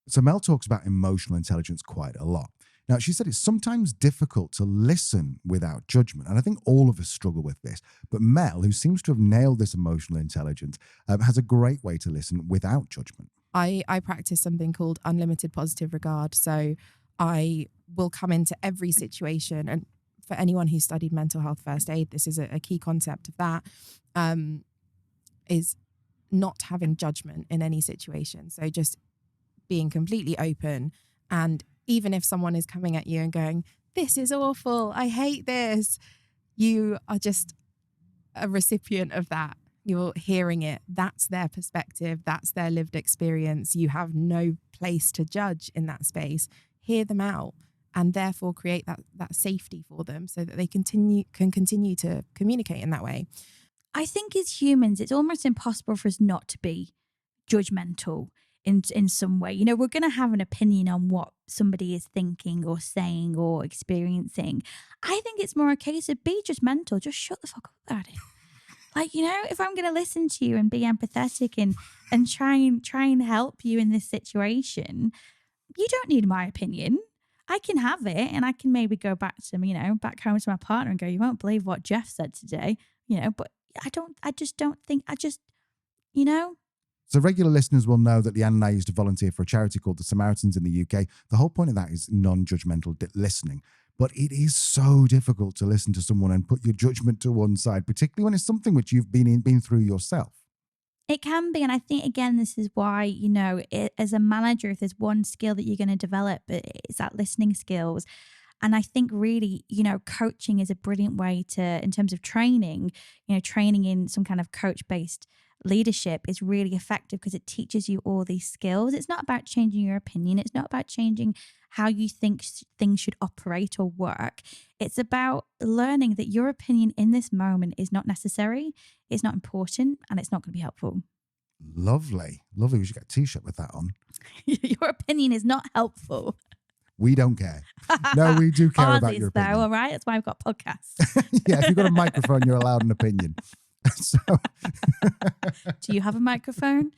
So Mel talks about emotional intelligence quite a lot. Now, she said it's sometimes difficult to listen without judgment. And I think all of us struggle with this. But Mel, who seems to have nailed this emotional intelligence, has a great way to listen without judgment. I practice something called unlimited positive regard. So I will come into every situation. And for anyone who studied mental health first aid, this is a key concept of that, is not having judgment in any situation. So just being completely open. And even if someone is coming at you and going, this is awful, I hate this, you are just a recipient of that. You're hearing it. That's their perspective. That's their lived experience. You have no place to judge in that space. Hear them out and therefore create that safety for them so that they can continue to communicate in that way. I think as humans, it's almost impossible for us not to be judgmental in some way. You know, we're going to have an opinion on what somebody is thinking or saying or experiencing. I think it's more a case of be judgmental. Just shut the fuck up about it. Like, you know, if I'm going to listen to you and be empathetic and try and help you in this situation, you don't need my opinion. I can have it and I can maybe go back to, you know, back home to my partner and go, you won't believe what Jeff said today, you know, but I just don't think, you know. So regular listeners will know that Leanne and I used to volunteer for a charity called the Samaritans in the UK. The whole point of that is non-judgmental listening. But it is so difficult to listen to someone and put your judgment to one side, particularly when it's something which you've been through yourself. It can be. And I think, again, this is why, you know, as a manager, if there's one skill that you're going to develop, it's that listening skills. And I think really, you know, coaching is a brilliant way to, in terms of training, you know, training in some kind of coach-based leadership is really effective because it teaches you all these skills. It's not about changing your opinion. It's not about changing how you think things should operate or work. It's about learning that your opinion in this moment is not necessary, it's not important, and it's not going to be helpful. Lovely. Lovely. We should get a t-shirt with that on. Your opinion is not helpful. We don't care. No, we do care Ours about is, your opinion. though, all right? That's why I've got podcasts. Yeah, if you've got a microphone, you're allowed an opinion. So, do you have a microphone?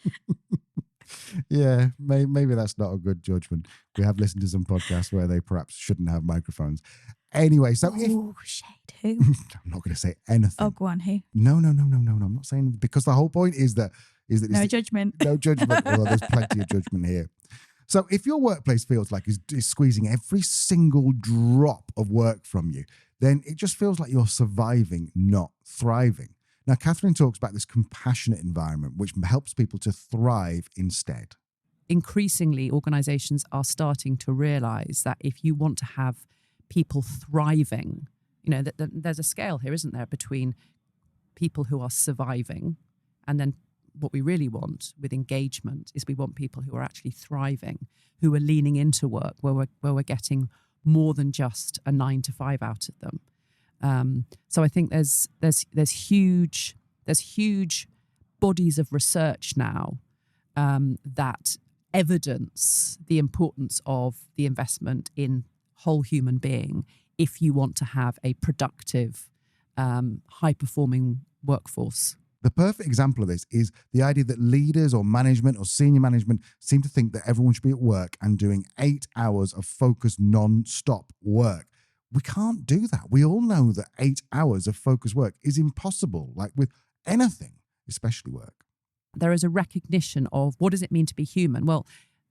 Yeah, maybe that's not a good judgment. We have listened to some podcasts where they perhaps shouldn't have microphones. Anyway, so Shade, who? I'm not going to say anything. Oh, go on, who? No. I'm not saying, because the whole point is that No judgment. No judgment. Well, there's plenty of judgment here. So if your workplace feels like is squeezing every single drop of work from you, then it just feels like you're surviving, not thriving. Now, Catherine talks about this compassionate environment, which helps people to thrive instead. Increasingly, organizations are starting to realize that if you want to have people thriving, you know, that there's a scale here, isn't there, between people who are surviving and then what we really want with engagement is we want people who are actually thriving, who are leaning into work where we're getting more than just a 9 to 5 out of them. So I think there's huge bodies of research now that evidence the importance of the investment in whole human being if you want to have a productive, high-performing workforce. The perfect example of this is the idea that leaders or management or senior management seem to think that everyone should be at work and doing 8 hours of focused non-stop work. We can't do that. We all know that 8 hours of focused work is impossible, like with anything, especially work. there is a recognition of what does it mean to be human. Well,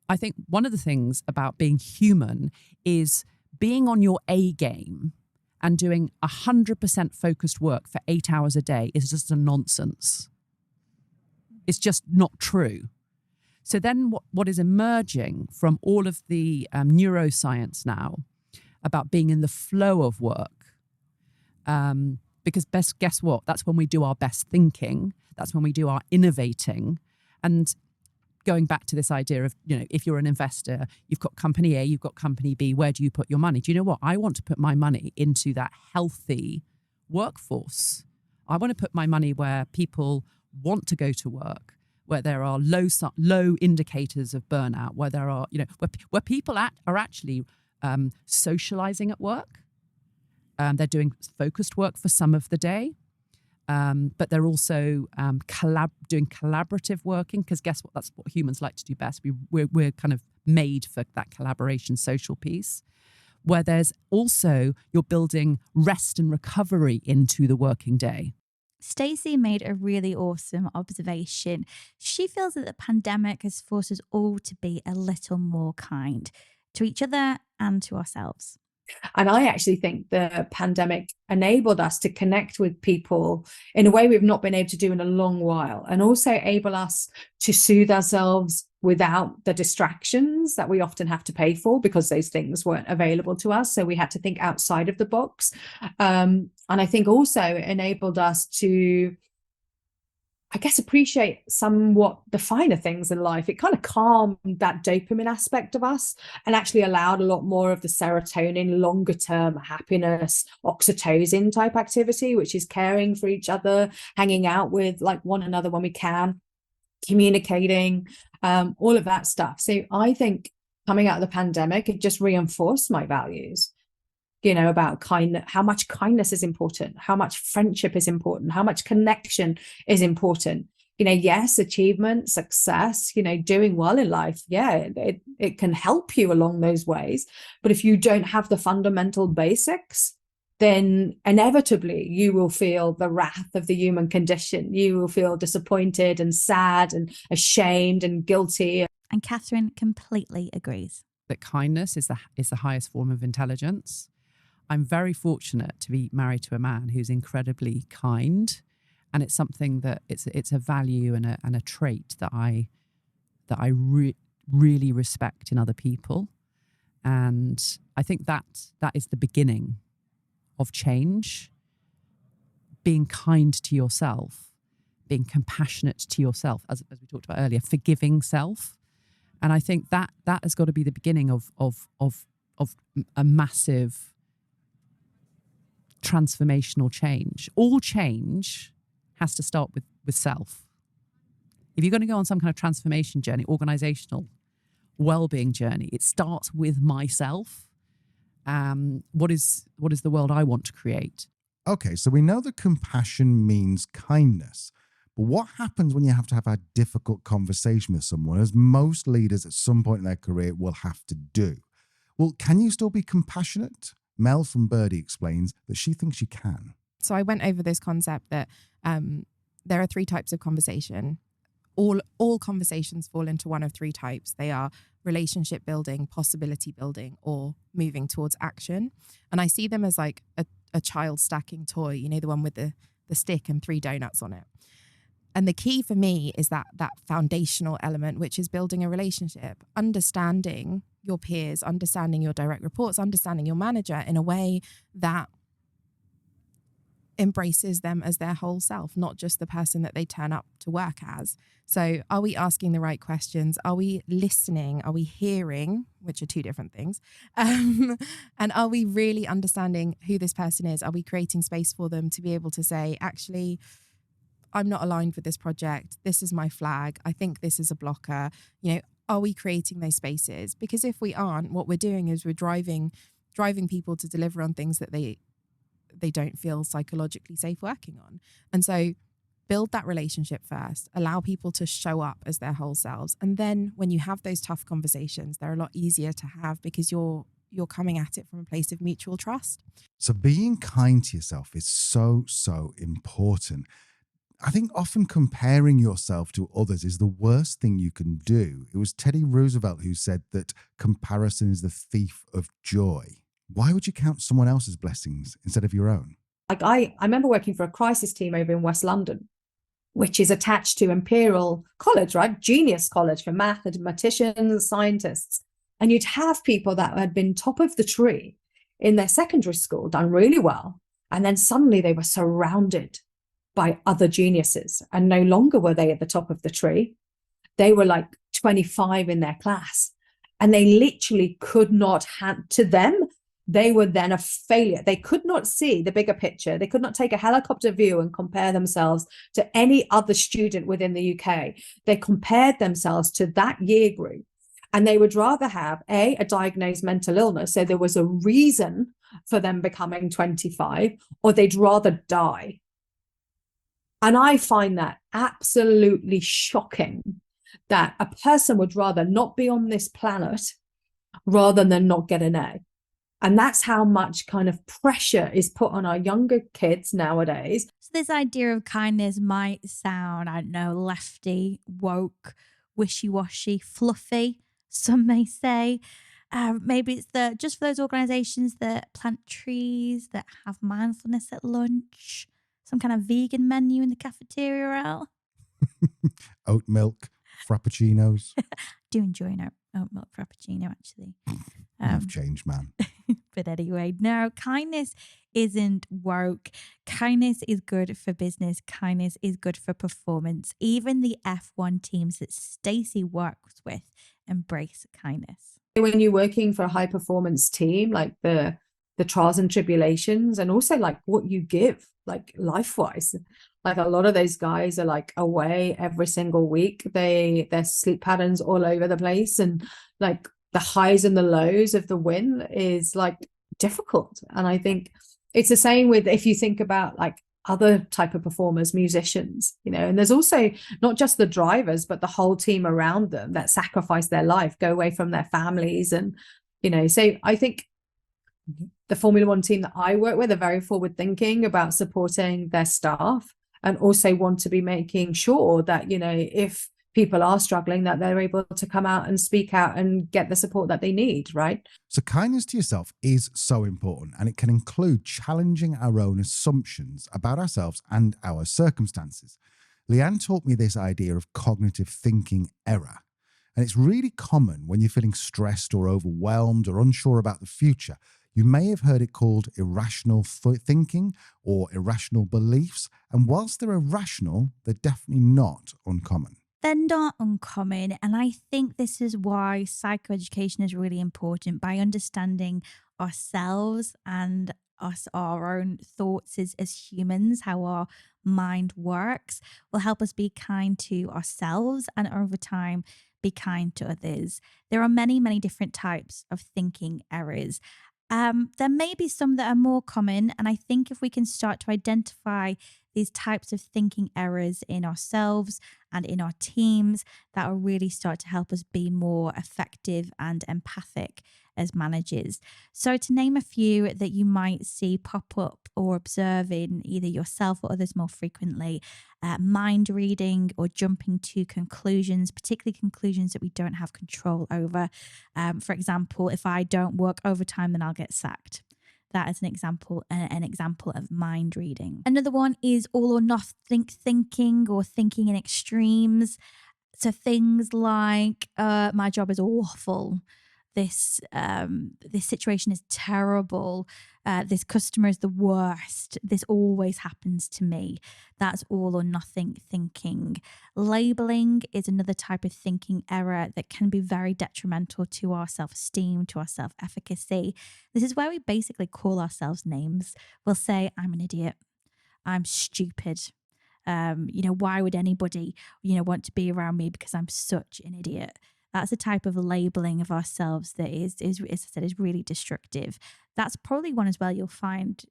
I think one of the things about being human is being on your A game and doing 100% focused work for 8 hours a day is just a nonsense. It's just not true. So then what is emerging from all of the neuroscience now about being in the flow of work, because guess what? That's when we do our best thinking. That's when we do our innovating. And going back to this idea of, if you're an investor, you've got company A, you've got company B, where do you put your money? Do you know what? I want to put my money into that healthy workforce. I want to put my money where people want to go to work, where there are low indicators of burnout, where there are, where people are actually socializing at work. They're doing focused work for some of the day. But they're also doing collaborative working, because guess what? That's what humans like to do best. We're kind of made for that collaboration, social piece, where there's also, you're building rest and recovery into the working day. Stacey made a really awesome observation. She feels that the pandemic has forced us all to be a little more kind to each other and to ourselves. And I actually think the pandemic enabled us to connect with people in a way we've not been able to do in a long while, and also able us to soothe ourselves without the distractions that we often have to pay for, because those things weren't available to us. So we had to think outside of the box. And I think also it enabled us to, I guess, appreciate somewhat the finer things in life. It kind of calmed that dopamine aspect of us and actually allowed a lot more of the serotonin, longer term happiness, oxytocin type activity, which is caring for each other, hanging out with one another when we can, communicating, all of that stuff. So I think coming out of the pandemic, it just reinforced my values, about kindness, how much kindness is important, how much friendship is important, how much connection is important. Yes, achievement, success, doing well in life. Yeah, it can help you along those ways. But if you don't have the fundamental basics, then inevitably you will feel the wrath of the human condition. You will feel disappointed and sad and ashamed and guilty. And Catherine completely agrees. That kindness is the highest form of intelligence. I'm very fortunate to be married to a man who's incredibly kind, and it's something that it's a value and a trait that I really respect in other people, and I think that is the beginning of change. Being kind to yourself, being compassionate to yourself, as we talked about earlier, forgiving self, and I think that has got to be the beginning of a massive transformational change. All change has to start with self. If you're going to go on some kind of transformation journey, organizational well-being journey, it starts with myself. What is the world I want to create? Okay, so we know that compassion means kindness. But what happens when you have to have a difficult conversation with someone, as most leaders at some point in their career will have to do? Well, can you still be compassionate? Mel from Birdie explains that she thinks she can. So I went over this concept that there are 3 types of conversation. All conversations fall into one of 3 types. They are relationship building, possibility building, or moving towards action. And I see them as like a child stacking toy, the one with the stick and 3 donuts on it. And the key for me is that foundational element, which is building a relationship, understanding your peers, understanding your direct reports, understanding your manager in a way that embraces them as their whole self, not just the person that they turn up to work as. So are we asking the right questions? Are we listening? Are we hearing, which are 2 different things? And are we really understanding who this person is? Are we creating space for them to be able to say, actually, I'm not aligned with this project. This is my flag. I think this is a blocker. Are we creating those spaces? Because if we aren't, what we're doing is we're driving people to deliver on things that they don't feel psychologically safe working on. And so build that relationship first, allow people to show up as their whole selves. And then when you have those tough conversations, they're a lot easier to have because you're coming at it from a place of mutual trust. So being kind to yourself is so, so important. I think often comparing yourself to others is the worst thing you can do. It was Teddy Roosevelt who said that comparison is the thief of joy. Why would you count someone else's blessings instead of your own? Like I remember working for a crisis team over in West London, which is attached to Imperial College, right? Genius College for mathematicians, scientists. And you'd have people that had been top of the tree in their secondary school, done really well. And then suddenly they were surrounded by other geniuses. And no longer were they at the top of the tree. They were like 25 in their class. And they literally could not hand to them. They were then a failure. They could not see the bigger picture. They could not take a helicopter view and compare themselves to any other student within the UK. They compared themselves to that year group. And they would rather have a diagnosed mental illness, so there was a reason for them becoming 25, or they'd rather die. And I find that absolutely shocking, that a person would rather not be on this planet rather than not get an A. And that's how much kind of pressure is put on our younger kids nowadays. So this idea of kindness might sound, I don't know, lefty, woke, wishy-washy, fluffy, some may say. Maybe it's just for those organizations that plant trees, that have mindfulness at lunch, some kind of vegan menu in the cafeteria aisle. Oat milk, frappuccinos. Do enjoy an oat milk frappuccino, actually. You've changed, man. But anyway, no, kindness isn't woke. Kindness is good for business. Kindness is good for performance. Even the F1 teams that Stacey works with embrace kindness. When you're working for a high performance team, like the trials and tribulations, and also like what you give, like life wise, like a lot of those guys are like away every single week. Their sleep patterns all over the place, and like the highs and the lows of the win is like difficult. And I think it's the same with, if you think about like other type of performers, musicians, and there's also not just the drivers, but the whole team around them that sacrifice their life, go away from their families. And, so I think the Formula One team that I work with are very forward thinking about supporting their staff, and also want to be making sure that, if people are struggling, that they're able to come out and speak out and get the support that they need, right? So kindness to yourself is so important, and it can include challenging our own assumptions about ourselves and our circumstances. Leanne taught me this idea of cognitive thinking error, and it's really common when you're feeling stressed or overwhelmed or unsure about the future. You may have heard it called irrational thinking or irrational beliefs, and whilst they're irrational, they're definitely not uncommon. They're not uncommon. And I think this is why psychoeducation is really important. By understanding ourselves and our own thoughts as humans, how our mind works, will help us be kind to ourselves, and over time be kind to others. There are many, many different types of thinking errors. There may be some that are more common, and I think if we can start to identify these types of thinking errors in ourselves and in our teams, that will really start to help us be more effective and empathic as managers. So to name a few that you might see pop up or observe in either yourself or others more frequently, mind reading or jumping to conclusions, particularly conclusions that we don't have control over. For example, if I don't work overtime, then I'll get sacked. That is an example of mind reading. Another one is all or nothing thinking, or thinking in extremes. So things like, my job is awful. This situation is terrible. This customer is the worst. This always happens to me. That's all or nothing thinking. Labeling is another type of thinking error that can be very detrimental to our self-esteem, to our self-efficacy. This is where we basically call ourselves names. We'll say, I'm an idiot. I'm stupid. Why would anybody, want to be around me because I'm such an idiot? That's a type of labeling of ourselves that is, as I said, is really destructive. That's probably one as well you'll find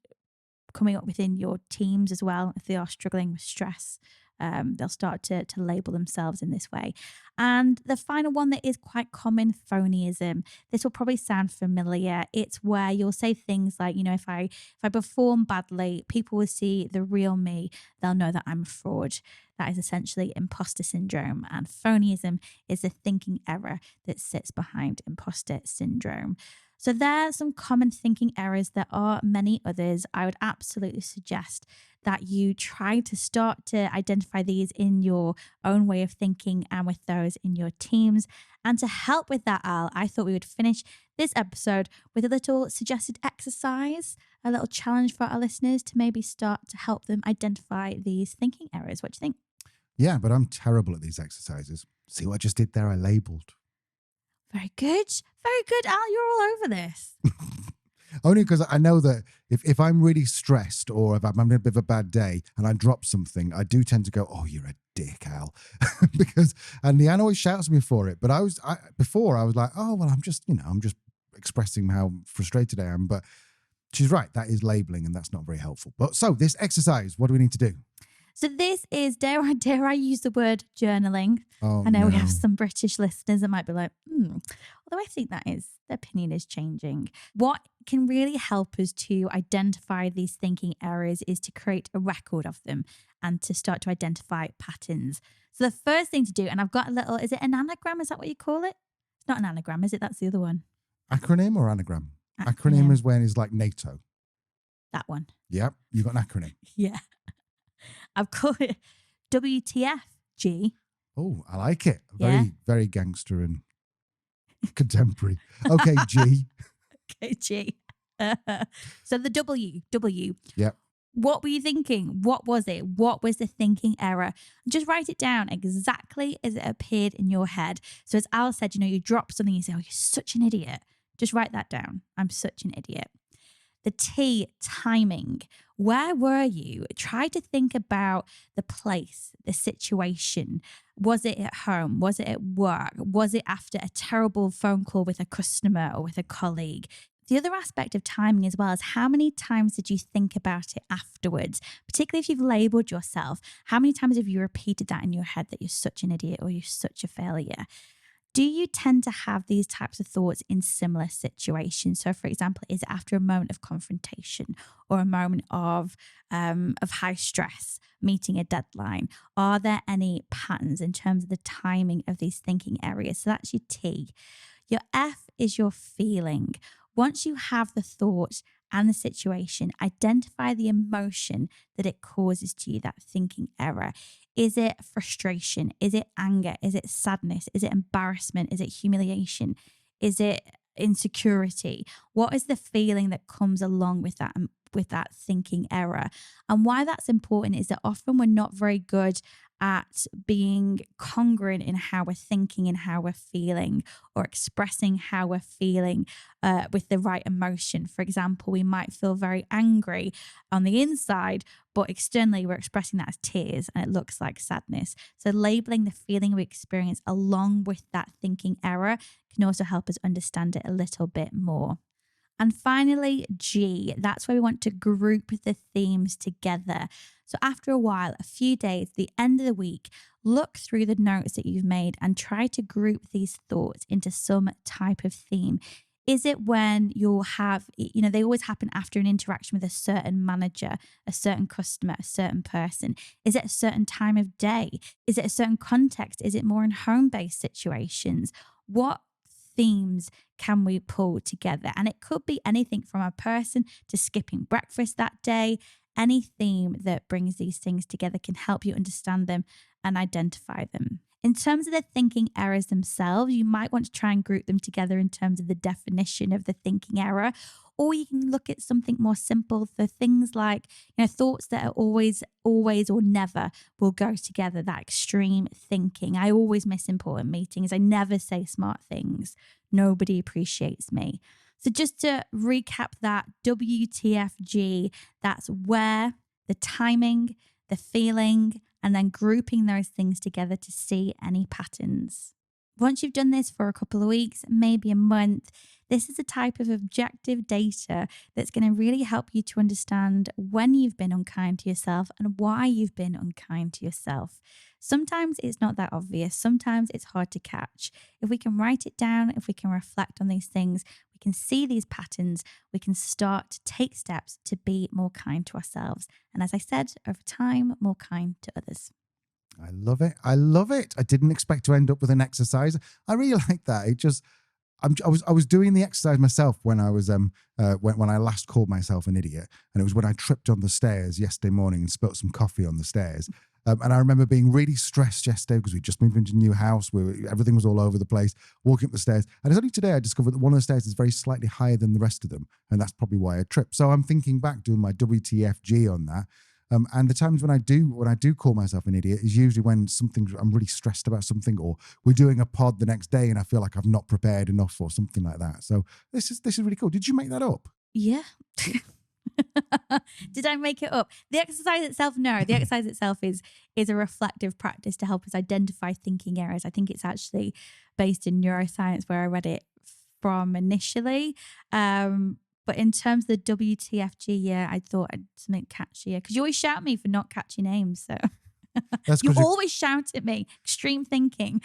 coming up within your teams as well, if they are struggling with stress They'll start to label themselves in this way. And the final one that is quite common, phonyism. This will probably sound familiar. It's where you'll say things like, if I perform badly, people will see the real me. They'll know that I'm a fraud. That is essentially imposter syndrome. And phonyism is the thinking error that sits behind imposter syndrome. So there are some common thinking errors. There are many others. I would absolutely suggest that you try to start to identify these in your own way of thinking and with those in your teams. And to help with that, Al, I thought we would finish this episode with a little suggested exercise, a little challenge for our listeners to maybe start to help them identify these thinking errors. What do you think? Yeah, but I'm terrible at these exercises. See what I just did there? I labelled. Very good. Very good, Al. You're all over this. Only because I know that if I'm really stressed or if I'm having a bit of a bad day and I drop something, I do tend to go, "Oh, you're a dick, Al," and Leanne always shouts me for it. But before I was like, "Oh, well, I'm just expressing how frustrated I am." But she's right. That is labeling, and that's not very helpful. But so this exercise, what do we need to do? So this is, dare I use the word journaling? Oh, I know no. we have some British listeners that might be like, although I think their opinion is changing. What can really help us to identify these thinking errors is to create a record of them and to start to identify patterns. So the first thing to do, and I've got a little, is it an anagram? Is that what you call it? It's not an anagram, is it? That's the other one. Acronym or anagram? Acronym is when it's like NATO. That one. Yep, you got an acronym. Yeah. I've called it WTFG. Oh, I like it. Very gangster and contemporary. Okay, G. Okay, G. So the W. Yep. What were you thinking? What was it? What was the thinking error? Just write it down exactly as it appeared in your head. So as Al said, you drop something, you say, "Oh, you're such an idiot." Just write that down. I'm such an idiot. The T, timing. Where were you? Try to think about the place, the situation. Was it at home? Was it at work? Was it after a terrible phone call with a customer or with a colleague? The other aspect of timing as well is how many times did you think about it afterwards? Particularly if you've labelled yourself, how many times have you repeated that in your head that you're such an idiot or you're such a failure? Do you tend to have these types of thoughts in similar situations? So, for example, is it after a moment of confrontation or a moment of high stress, meeting a deadline? Are there any patterns in terms of the timing of these thinking areas? So that's your T. Your F is your feeling. Once you have the thought and the situation, identify the emotion that it causes to you, that thinking error. Is it frustration? Is it anger? Is it sadness? Is it embarrassment? Is it humiliation? Is it insecurity? What is the feeling that comes along with that thinking error? And why that's important is that often we're not very good at being congruent in how we're thinking and how we're feeling, or expressing how we're feeling with the right emotion. For example, we might feel very angry on the inside, but externally we're expressing that as tears and it looks like sadness. So labeling the feeling we experience along with that thinking error can also help us understand it a little bit more. And finally, G, that's where we want to group the themes together. So after a while, a few days, the end of the week, look through the notes that you've made and try to group these thoughts into some type of theme. Is it when you'll have, they always happen after an interaction with a certain manager, a certain customer, a certain person? Is it a certain time of day? Is it a certain context? Is it more in home-based situations? What themes can we pull together? And it could be anything from a person to skipping breakfast that day. Any theme that brings these things together can help you understand them and identify them. In terms of the thinking errors themselves, you might want to try and group them together in terms of the definition of the thinking error, or you can look at something more simple for things like, thoughts that are always or never will go together, that extreme thinking. I always miss important meetings. I never say smart things. Nobody appreciates me. So just to recap that, WTFG, that's where, the timing, the feeling, and then grouping those things together to see any patterns. Once you've done this for a couple of weeks, maybe a month, this is a type of objective data that's going to really help you to understand when you've been unkind to yourself and why you've been unkind to yourself. Sometimes it's not that obvious. Sometimes it's hard to catch. If we can write it down, if we can reflect on these things, we can see these patterns, we can start to take steps to be more kind to ourselves. And as I said, over time, more kind to others. I love it. I love it. I didn't expect to end up with an exercise. I really like that. It just, I was doing the exercise myself when I was when I last called myself an idiot, and it was when I tripped on the stairs yesterday morning and spilt some coffee on the stairs. And I remember being really stressed yesterday because we just moved into a new house where everything was all over the place, walking up the stairs. And it's only today I discovered that one of the stairs is very slightly higher than the rest of them. And that's probably why I tripped. So I'm thinking back, doing my WTFG on that. And the times when I do call myself an idiot is usually when I'm really stressed about something, or we're doing a pod the next day and I feel like I've not prepared enough or something like that. So this is really cool. Did you make that up? Yeah. Did I make it up? The exercise itself, no. The exercise itself is a reflective practice to help us identify thinking errors. I think it's actually based in neuroscience, where I read it from initially. But in terms of the WTFG, yeah, I thought I'd something catchier, because you always shout at me for not catchy names. So you always shout at me. Extreme thinking.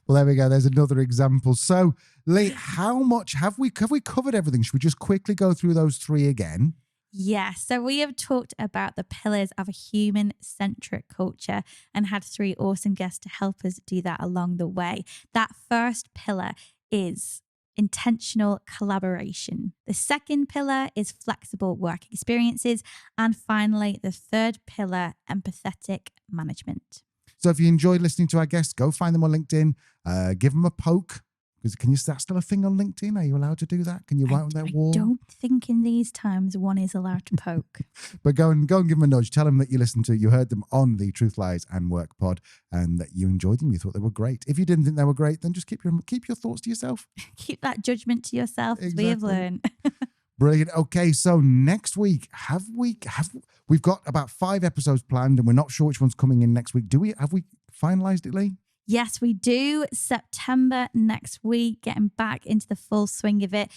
Well, there we go. There's another example. So, Lee, how much have we covered everything? Should we just quickly go through those three again? Yes. So we have talked about the pillars of a human-centric culture and had 3 awesome guests to help us do that along the way. That first pillar is intentional collaboration. The second pillar is flexible work experiences. And finally, the third pillar, empathetic management. So if you enjoyed listening to our guests, go find them on LinkedIn, give them a poke. Because is that still a thing on LinkedIn? Are you allowed to do that? Can you write on their wall? I don't think in these times one is allowed to poke. But go and give them a nudge. Tell them that you heard them on the Truth, Lies and Work pod, and that you enjoyed them. You thought they were great. If you didn't think they were great, then just keep your thoughts to yourself. Keep that judgment to yourself, as we have learned. Brilliant. Okay, so next week, we've got about 5 episodes planned, and we're not sure which one's coming in next week. Have we finalized it, Lee? Yes, we do. September next week, getting back into the full swing of it.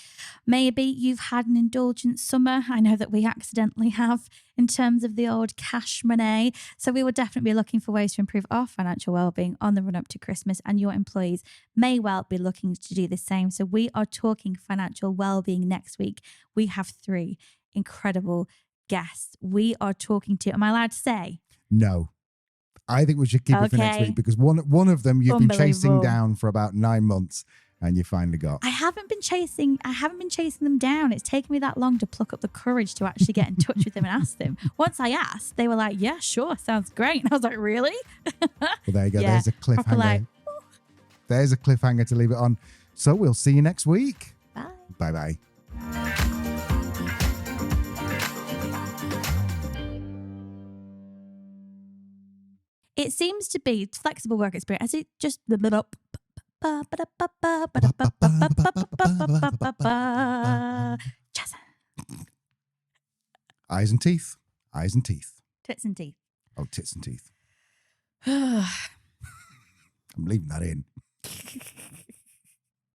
Maybe you've had an indulgent summer. I know that we accidentally have, in terms of the old cash money. So we will definitely be looking for ways to improve our financial well-being on the run up to Christmas, and your employees may well be looking to do the same. So we are talking financial well-being next week. We have 3 incredible guests we are talking to. Am I allowed to say? No. I think we should keep it for next week, because one of them you've been chasing down for about 9 months and you finally got. I haven't been chasing them down. It's taken me that long to pluck up the courage to actually get in touch with them and ask them. Once I asked, they were like, yeah, sure, sounds great. And I was like, really? Well, there you go. Yeah, there's a cliffhanger. There's a cliffhanger to leave it on. So we'll see you next week. Bye. Bye-bye. It seems to be flexible work experience. As it just Eyes and teeth. Eyes and teeth. Tits and teeth. Oh, tits and teeth. I'm leaving that in.